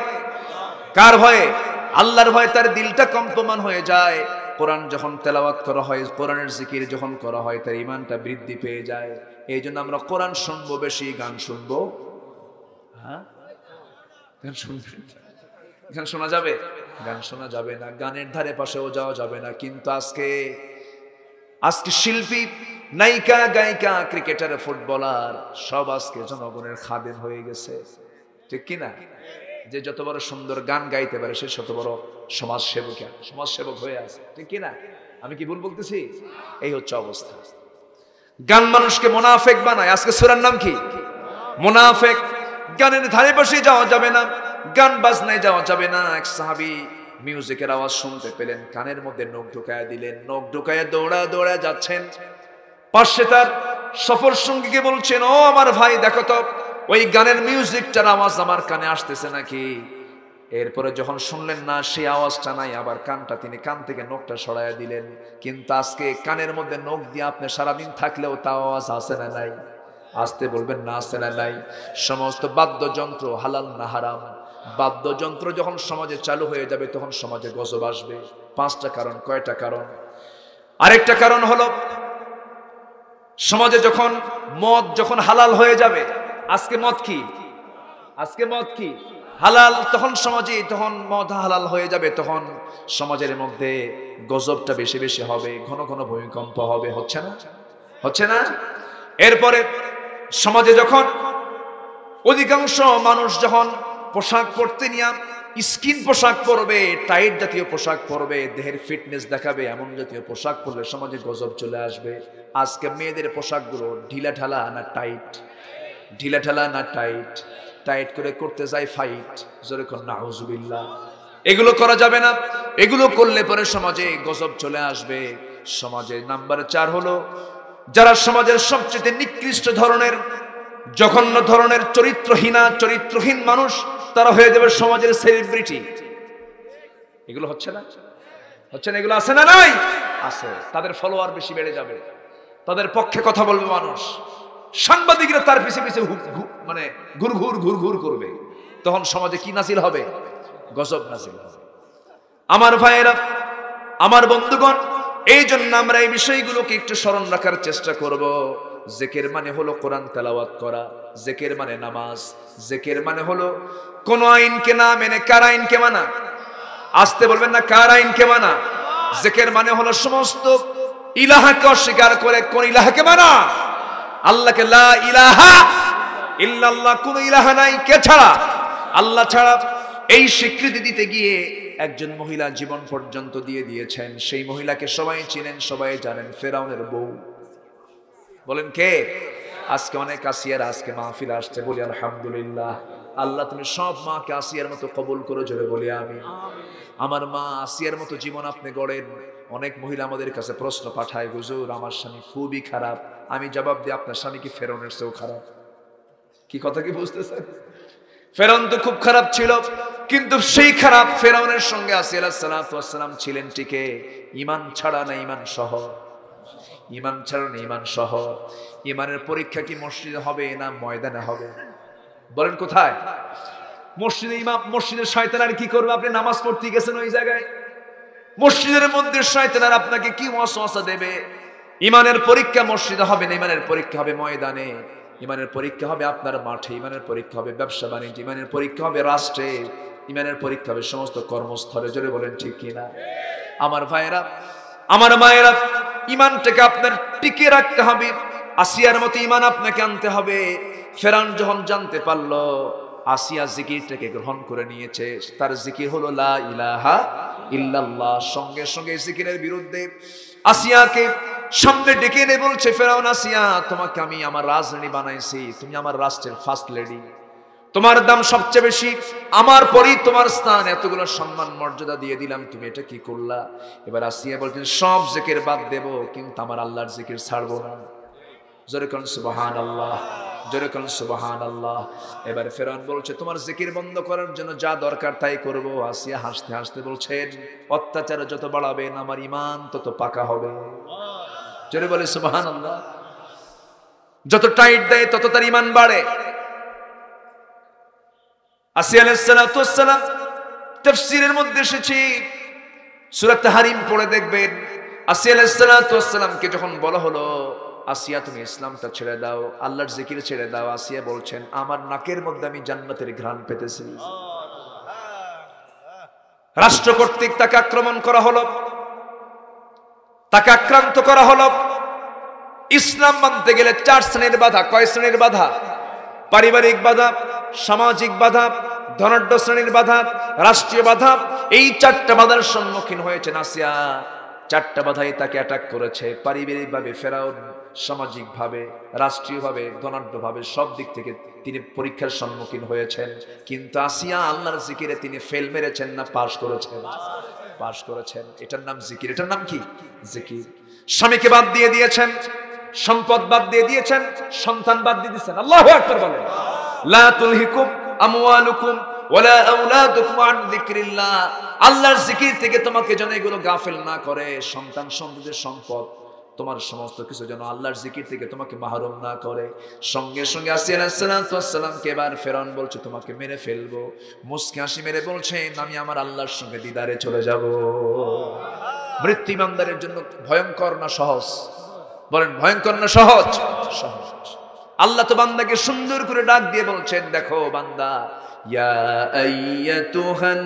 Speaker 1: কার ভয়ে? আল্লাহর ভয়ে তার দিলটা কম্পমান হয়ে যায়। কোরআন যখন তেলাওয়াত করা হয়, কোরআনের জিকির যখন করা হয়, তার ঈমানটা বৃদ্ধি পেয়ে যায়। এই জন্য আমরা কোরআন শুনবো বেশি, গান শুনবো। হ্যাঁ, গান শুনবেন? গান শোনা যাবে? গান শোনা যাবে না, গানের ধারে পাশেও যাওয়া যাবে না। কিন্তু আজকে শিল্পী, নায়িকা, গায়িকা, ক্রিকেটার, ফুটবলার সব আজকে জনগণের খাদেম হয়ে গেছে, ঠিক কিনা? যে যত বড় সুন্দর গান গাইতে পারে সে তত বড় সমাজসেবক হয়ে আছে, ঠিক কিনা? আমি কি ভুল বলতেছি? এই হচ্ছে অবস্থা। গান মানুষকে মুনাফিক বানায়। আজকে সূরার নাম কি? মুনাফিক। গানের ধারে পাশে যাওয়া যাবে না, গান বাজনায় যাওয়া যাবে না। এক সাহাবী মিউজিকের আওয়াজ শুনতে পেলেন, কানের মধ্যে নখ ঢুকায়া দিলেন, নখ ঢুকায়া দৌড়া যাচ্ছেন। পাশে তার সফর সঙ্গীকে বলছেন, ও আমার ভাই, দেখো তো ওই গানের মিউজিকটার আওয়াজ আমার কানে আসতেছে নাকি? এরপরে যখন শুনলেন না, সেই আওয়াজটা নাই, আবার তিনি কান থেকে নখটা সরাইয়া দিলেন। কিন্তু আজকে কানের মধ্যে নখ দিয়ে আপনি সারাদিন থাকলেও তা আওয়াজ আসে না নাই? আসতে বলবেন না, আসে না নাই? সমস্ত বাদ্যযন্ত্র হালাল না হারাম? বাদ্যযন্ত্র যখন সমাজে চালু হয়ে যাবে তখন সমাজে গজব আসবে। 5টা কারণ। কয়টা কারণ? আরেকটা কারণ হলো, সমাজে যখন মদ যখন হালাল হয়ে যাবে, আজকে মদ কি হালাল, তখন সমাজে তখন মদ হালাল হয়ে যাবে, তখন সমাজের মধ্যে গজবটা বেশি বেশি হবে, ঘন ঘন ভূমিকম্প হবে। হচ্ছে না? এরপরে সমাজে যখন অধিকাংশ মানুষ যখন পোশাক পরতে নিয়ে স্কিন পোশাক পরবে, টাইট জাতীয় পোশাক পরবে, দেহের ফিটনেস দেখাবে, এমন জাতীয় পোশাক পরলে সমাজে গজব চলে আসবে। আজকে মেয়েদের পোশাকগুলো ঢিলাঢালা না টাইট করে করতে যায় ফাইট, জোরে কোন নাউজুবিল্লাহ। এগুলো করা যাবে না। এগুলো করলে পরে সমাজে গজব চলে আসবে। সমাজে নাম্বার 4 হলো, যারা সমাজের সবচেয়ে নিকৃষ্ট ধরনের, জঘন্য ধরনের চরিত্রহীন মানুষ, তারা হয়ে যাবে সমাজের সেলিব্রিটি। এগুলো হচ্ছে না? এগুলো আছে না নাই? আছে। তাদের ফলোয়ার বেশি বেড়ে যাবে, তাদের পক্ষে কথা বলবে মানুষ, সাংবাদিকরা তার পিছে মানে ঘুর করবে। তখন সমাজে কি নাজিল হবে? গজব নাজিল হবে। আমার ভাইয়েরা, আমার বন্ধুগণ, এই জন্য আমরা এই বিষয়গুলোকে একটু স্মরণ রাখার চেষ্টা করব। জিকির মানে হলো কোরআন তেলাওয়াত করা, জিকির মানে নামাজ, জিকির মানে হলো কোন আইনকে না মেনে কার আইনকে মানা। আসতে বলবেন না, কার আইনকে মানা? জিকির মানে হলো সমস্ত ইলাহাকে অস্বীকার করে কোন ইলাহাকে মানা? আল্লাহকে। লা ইলাহা ইল্লাল্লাহ, কোন ইলাহা নাই। কে ছাড়া? আল্লাহ ছাড়া। এই স্বীকৃতি দিতে গিয়ে একজন মহিলা জীবন পর্যন্ত দিয়ে দিয়েছেন। সেই মহিলাকে সবাই চিনেন, সবাই জানেন, ফেরাউনের বউ। বলেন কে? আজকে অনেক আসিয়ার আজকে মাহফিল আসছে, বলি আলহামদুলিল্লাহ। আল্লাহ তুমি সব মাকে আসিয়ার মতো কবুল করো, জোরে বলি আমি। আমার মা আসিয়ার মতো জীবন আপনি গড়েন। অনেক মহিলা আমাদের কাছে প্রশ্ন পাঠায়, হুজুর আমার স্বামী খুবই খারাপ। আমি জবাব দিই, আপনার স্বামী কি ফেরাউনের চেয়েও খারাপ? কি কথা কি বুঝতেছেন? ফেরাউন তো খুব খারাপ ছিল, কিন্তু সেই খারাপ ফেরাউনের সঙ্গে আসিয়া আলাইহিস সালাতু ওয়াস সালাম ছিলেন টিকে। ঈমান ছাড়া না ঈমান সহ, ঈমান ছাড়া না ঈমান সহ। ঈমানের পরীক্ষা কি মসজিদে হবে না ময়দানে হবে? বলেন কোথায়? মসজিদে। মসজিদের শয়তান কি করবে? আপনি নামাজ পড়তে গেছেন ওই জায়গায়, মসজিদের মধ্যে শয়তান আপনাকে কি ওয়াসওয়াসা দেবে? ঈমানের পরীক্ষা মসজিদে হবে না, ঈমানের পরীক্ষা হবে ময়দানে। ঈমানের পরীক্ষা হবে আপনার মাঠে, ঈমানের পরীক্ষা হবে ব্যবসা বাণিজ্য, ঈমানের পরীক্ষা হবে রাষ্ট্রে, ঈমানের পরীক্ষা হবে সমস্ত কর্মস্থলে। জোরে বলেন ঠিক কিনা? আমার ভাইয়েরা, আমার মায়েরা, ঈমানটাকে আপনার টিকে রাখতে হবে। আসিয়ার মতো ঈমান আপনাকে আনতে হবে। ফেরাউন যখন জানতে পারলো আসিয়া জিকিরটাকে গ্রহণ করে নিয়েছে, তার জিকির হলো লা ইলাহা ইল্লাল্লাহ, সঙ্গে সঙ্গে জিকিরের বিরুদ্ধে আসিয়াকে সামনে ডেকে এনে বলছে, ফেরাউন, আসিয়া, তোমাকে আমি আমার রাজরানী বানাইছি, তুমি আমার রাষ্ট্রের ফার্স্ট লেডি, তোমার দাম সবচেয়ে বেশি, আমার পরেই তোমার স্থান, এতগুলো সম্মান মর্যাদা দিয়ে দিলাম, তুমি এটা কি করলা? এবার আসিয়া বলছেন, সব জিকির বাদ দেব, কিন্তু আমার আল্লাহর জিকির ছাড়বো না। জোরে কোন সুবহানাল্লাহ, জোরে কোন সুবহানাল্লাহ। এবার ফেরাউন বলছে, তোমার জিকির বন্ধ করার জন্য যা দরকার তাই করব। আসিয়া হাসতে হাসতে বলছেন, অত্যাচার যত বাড়াবেন আমার ঈমান তত পাকা হবে। জোরে বলে সুবহানাল্লাহ। যত টাইট দেয় তত তার ঈমান বাড়ে। আসিয়া আলাইহিস সালাতু ওয়াস সালাম তাফসীরের মধ্যে এসেছে, সূরা তাহরিম পড়ে দেখবেন, আসিয়া আলাইহিস সালাতু ওয়াস সালামকে যখন বলা হলো আসিয়া তুমি ইসলামটা ছেড়ে দাও, আল্লাহর জিকির ছেড়ে দাও, আসিয়া বলছেন আমার নাকের মধ্যে আমি জান্নাতের ঘ্রাণ পেতেছি। রাষ্ট্র কর্তৃক তাকে আক্রমণ করা হলো, তাকে আক্রান্ত করা হলো। ইসলাম মানতে গেলে 4 শ্রেণীর বাধা। কয় শ্রেণীর বাধা? পারিবারিক বাধা, সামাজিক বাধা, ধনাঢ্য শ্রেণীর বাধা, রাষ্ট্রীয় বাধা। এই 4টা বাধার সম্মুখীন হয়েছেন আসিয়া। 4টা বাধাই তাকে অ্যাটাক করেছে। পারিবারিকভাবে ফেরাউন, সামাজিকভাবে, রাষ্ট্রীয়ভাবে, ধনাঢ্যভাবে সব দিক থেকে তিনি পরীক্ষার সম্মুখীন হয়েছেন। কিন্তু আসিয়া আল্লাহর জিকিরে তিনি ফেল মেরেছেন না পাশ করেছেন? পাশ করেছেন। এটার নাম জিকির। এটার নাম কি? জিকির। স্বামীকে বাদ দিয়ে দিয়েছেন, সম্পদ বাদ দিয়ে দিয়েছেন, সন্তান বাদ দিয়ে দিয়েছেন। আল্লাহু আকবার বলেন। লা তুলহিকুম আমওয়ালুকুম ওয়ালা আওলাদুকুম আন যিকরিল্লাহ। আল্লাহর জিকির থেকে তোমাকে যেন এগুলো গাফেল না করে, সন্তান সন্ততির সম্পদ তোমার সমস্ত কিছু যেন আল্লাহর জিকির থেকে তোমাকে মাহরুম না করে। সঙ্গে সঙ্গে আসিয়া আলাইহিস সালাতু ওয়াস সালামকে এবার ফেরাউন বলছে তোমাকে মেরে ফেলবো। মুস্কি হাসি মেরে বলছেন আমি আমার আল্লাহর সঙ্গে দিদারে চলে যাব। মৃত্যু ইমানদারের জন্য ভয়ঙ্কর না সহজ? বলেন ভয়ঙ্কর না সহজ? সহজ। আল্লাহ তো বান্দাকে সুন্দর করে ডাক দিয়ে বলছেন দেখো বান্দা, ইয়া আইয়াতুহান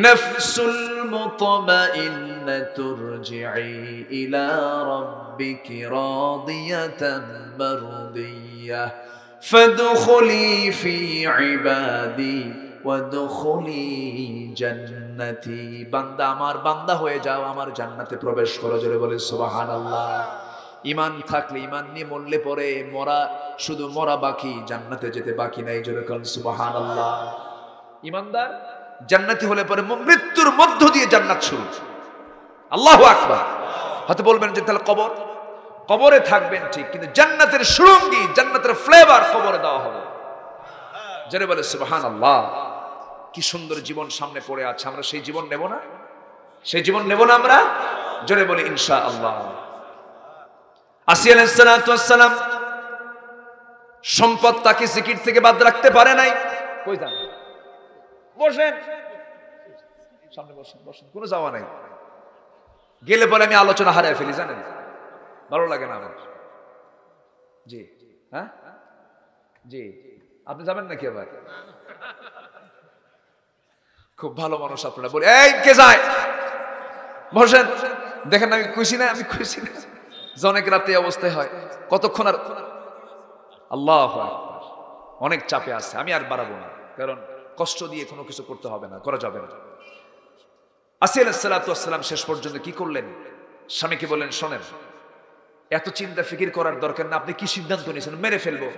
Speaker 1: নাফসুল মুতমাইন্নাতু রজিই ইলা রাব্বিকি রাদিয়াতান মারদিয়াহ ফাদখুলি ফি ইবাদি ওয়াদখুলি জান্নাতি। বান্দা আমার বান্দা হয়ে যাও, আমার জান্নাতে প্রবেশ করো। জোরে বলে সুবহানাল্লাহ। ঈমান থাকলে, ঈমান নিয়ে মরলে পরে মরা, শুধু মরা বাকি, জান্নাতে যেতে বাকি নাই। জোরে বলেন সুবহানাল্লাহ। ঈমানদার জান্নাতি হলে পরে মৃত্যুর মধ্য দিয়ে জান্নাত শুরু। আল্লাহু আকবার। হয়তো বলবেন যে তাহলে কবরে থাকবেন ঠিক, কিন্তু জান্নাতের সুরঙ্গি, জান্নাতের ফ্লেভার কবরে দেওয়া হবে। জোরে বলে সুবহানাল্লাহ। কি সুন্দর জীবন সামনে পড়ে আছে, আমরা সেই জীবন নেব না? সেই জীবন নেব না আমরা? জোরে বলি ইনশাআল্লাহ। আসিয়া আলাইহিস সালাতু ওয়াস সালাম সম্পদ তাকে জিকির থেকে বাদ রাখতে পারে নাই। কই যান? বসেন, সামনে বসেন, বসেন, কোনো যাওয়া নাই। গেলে পরে আমি আলোচনা হারিয়ে ফেলি, জানেন, ভালো লাগে না আমার। জি, হ্যাঁ, জি, আপনি যাবেন নাকি আবার? খুব ভালো মানুষ আপনারা। বলে এই কে যায়? বসেন। দেখেন আমি খুশি না? আমি খুশি না যে অনেক রাতে অবস্থায় হয়। কতক্ষণ আর? আল্লাহু আকবার। অনেক চাপে আছে, আমি আর বাড়াবো না, কারণ কষ্ট দিয়ে কোনো কিছু করতে হবে না, করা যাবে না। আসিয়া আলাইহিস সালাতু ওয়াস সালাম শেষ পর্যন্ত কি করলেন? স্বামীকে বললেন শোনেন, এত চিন্তা ফিকির করার দরকার না, আপনি কি সিদ্ধান্ত নিয়েছেন? মেরে ফেলবো।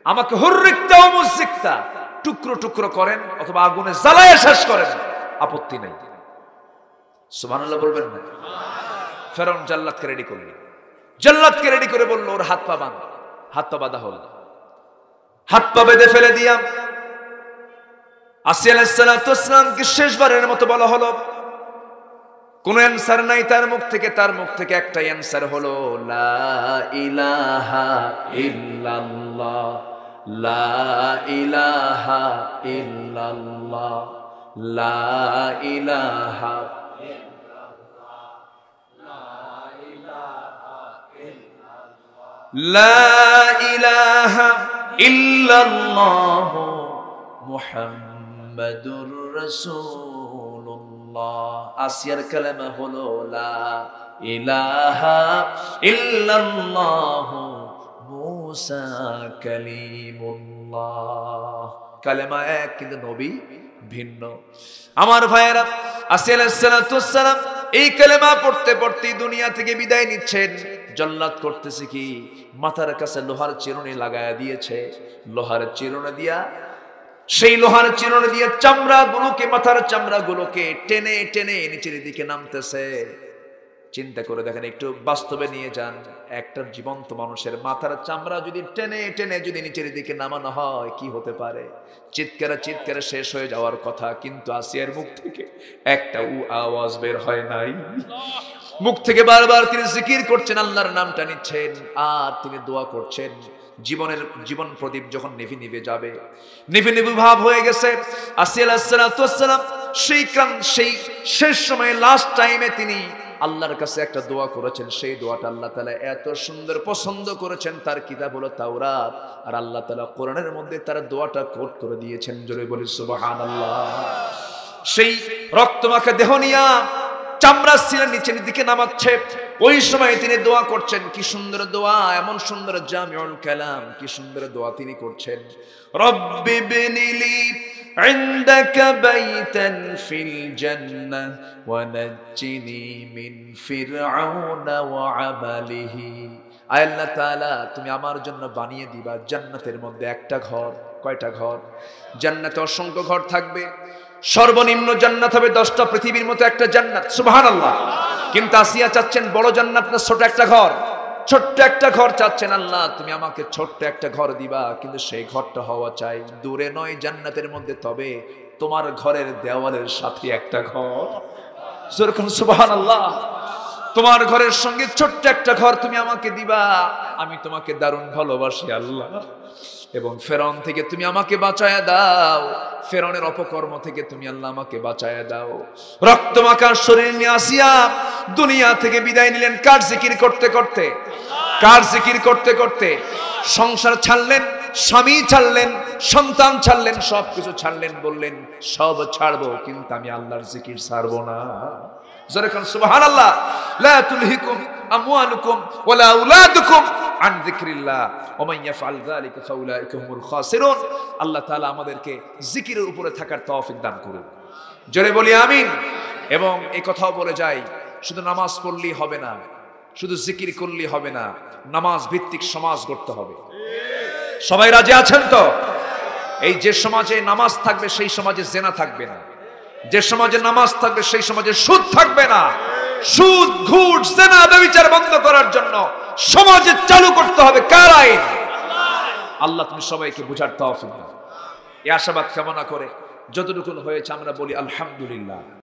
Speaker 1: আমাকে হুররিকতা ওয়া মুযিকতা, টুকরো টুকরো করেন অথবা আগুনে জ্বালায় শেষ করেন, আপত্তি নাই। সুবহানাল্লাহ বলবেন না? ফেরাউন জাল্লাদকে রেডি করলেন। জাল্লাদকে রেডি করে বলল ওর হাত পা বাঁধ। হাত পা বাঁধা হলো। হাত পা বেঁধে ফেলে দিয়া আসিয়া আলাইহিস সালাতু ওয়াস সালামকে শেষবারের মতো বলা হলো। কোন অ্যানসার নাই তার মুখ থেকে। তার মুখ থেকে একটাই অ্যানসার হলো লা ইলাহা ইল্লাল্লাহ, লা ইলাহা ইল্লাল্লাহ, লা ইলাহা ইল্লাল্লাহ, লা ইলাহা ইল্লাল্লাহ মুহাম্মাদুর রাসূলুল্লাহ। আসিয়ার কালেমা হলো লা ইলাহা ইল্লাল্লাহ মুসা কালিমুল্লাহ। কালেমা এক, কিন্তু নবী ভিন্ন। আমার ভাইয়েরা, আসিয়া আলাইহিস সালাতু ওয়াস সালাম এই কালেমা পড়তে পড়তে দুনিয়া থেকে বিদায় নিচ্ছেন। জাল্লাদ করতেছে কি? মাথার কাছে লোহার চিরুনি লাগায়া দিয়েছে। লোহার চিরুনি দিয়া, সেই লোহার চিরুনি দিয়ে চামড়াগুলোকে, মাথার চামড়াগুলোকে টেনে টেনে নিচের দিকে নামতেছে। চিন্তা করে দেখেন, একটু বাস্তবে নিয়ে যান। একটা জীবন্ত মানুষের মাথার চামড়া যদি টেনে টেনে যদি নিচের দিকে নামানো হয়, কি হতে পারে? চিৎকারে চিৎকারে শেষ হয়ে যাওয়ার কথা, কিন্তু আসিয়ার মুখ থেকে একটা আওয়াজ বের হয় নাই। মুখ থেকে বারবার তিনি জিকির করছেন, আল্লাহর নামটা নিচ্ছেন আর তিনি দোয়া করছেন। জীবন প্রদীপ যখন নিভে নিভে যাবে, নিভে নিভে ভাব হয়ে গেছে, আসিয়া আলাইহিস সালাতু ওয়াস সালাম সেই শেষ সময়ে লাস্ট টাইমে তিনি আল্লাহর কাছে একটা দোয়া করেছেন। সেই দোয়াটা আল্লাহ তাআলা এত সুন্দর পছন্দ করেছেন, তার কিতাব হলো তাওরাত, আর আল্লাহ তাআলা কোরআনের মধ্যে তার দোয়াটা কোট করে দিয়েছেন। জোরে বলি সুবহানাল্লাহ। সেই রক্তমাখা দেহ নিয়া চামড়া সিলের নিচের দিকে নামাচ্ছে, ওই সময় তিনি দোয়া করছেন। কি সুন্দর দোয়া, এমন সুন্দর জামিউল কালাম, কি সুন্দর দোয়া তিনি করছেন। রব্বি বিনিলি ইনদাকা বাইতান ফিল জান্নাহ ওয়া নাজ্জিনি মিন ফিরআউনা ওয়া আমালিহি। আয় আল্লাহ তাআলা, তুমি আমার জন্য বানিয়ে দিবা জান্নাতের মধ্যে একটা ঘর। কয়টা ঘর? জান্নাতে অসংখ্য ঘর থাকবে, সর্বনিম্ন জান্নাত হবে 10টা পৃথিবীর মতো একটা জান্নাত। সুবহানাল্লাহ। কিন্তু আসিয়া চাচ্ছেন বড় জান্নাত না ছোট একটা ঘর? ছোট্ট একটা ঘর চাচ্ছেন। আল্লাহ তুমি আমাকে ছোট্ট একটা ঘর দিবা, কিন্তু সেই ঘরটা হওয়া চাই দূরে নয়, জান্নাতের মধ্যে, তবে তোমার ঘরের দেওয়ালের সাথে একটা ঘর। সুবহানাল্লাহ। তোমার ঘরের সঙ্গে ছোট্ট একটা ঘর তুমি আমাকে দিবা, আমি তোমাকে দারুণ ভালোবাসি আল্লাহ। এবং ফেরাউন থেকে তুমি আমাকে বাঁচায়া দাও, ফেরাউনের অপকর্ম থেকে তুমি আল্লাহ আমাকে বাঁচায়া দাও। রক্তমাখার শরীর নিয়ে আসিয়া দুনিয়া থেকে বিদায় নিলেন। কার জিকির করতে করতে, কার জিকির করতে করতে? সংসার ছাড়লেন, স্বামী ছাড়লেন, সন্তান ছাড়লেন, সবকিছু ছাড়লেন, বললেন সব ছাড়বো কিন্তু আমি আল্লাহর জিকির ছাড়বো না। যেরকম সুবহানাল্লাহ। লা তুলহিকুম আমওয়ালুকুম ওয়ালা আওলাদুকুম আন যিকরিল্লাহ ওয়া মান ইয়াফআল যালিকা ফাউলাইকা হুমুল খাসিরুন। আল্লাহ তাআলা আমাদেরকে জিকিরের উপরে থাকার তৌফিক দান করুন। জোরে বলি আমিন। এবং এই কথাও বলে যাই, শুধু নামাজ পড়লেই হবে না, শুধু জিকির করলেই হবে না, নামাজ ভিত্তিক সমাজ গড়তে হবে। সবাই রাজি আছেন তো? এই যে সমাজে নামাজ থাকবে সেই সমাজে জেনা থাকবে না, যে সমাজে নামাজ থাকবে সেই সমাজে সুদ থাকবে না। সুদ, ঘুষ, জেনা, ব্যভিচার বন্ধ করার জন্য সমাজে চালু করতে হবে কার আইন? আল্লাহ তুমি সবাইকে বুঝার তৌফিক দাও। এই আশাবাদ কামনা করে যতটুকু হয়েছে আমরা বলি আলহামদুলিল্লাহ।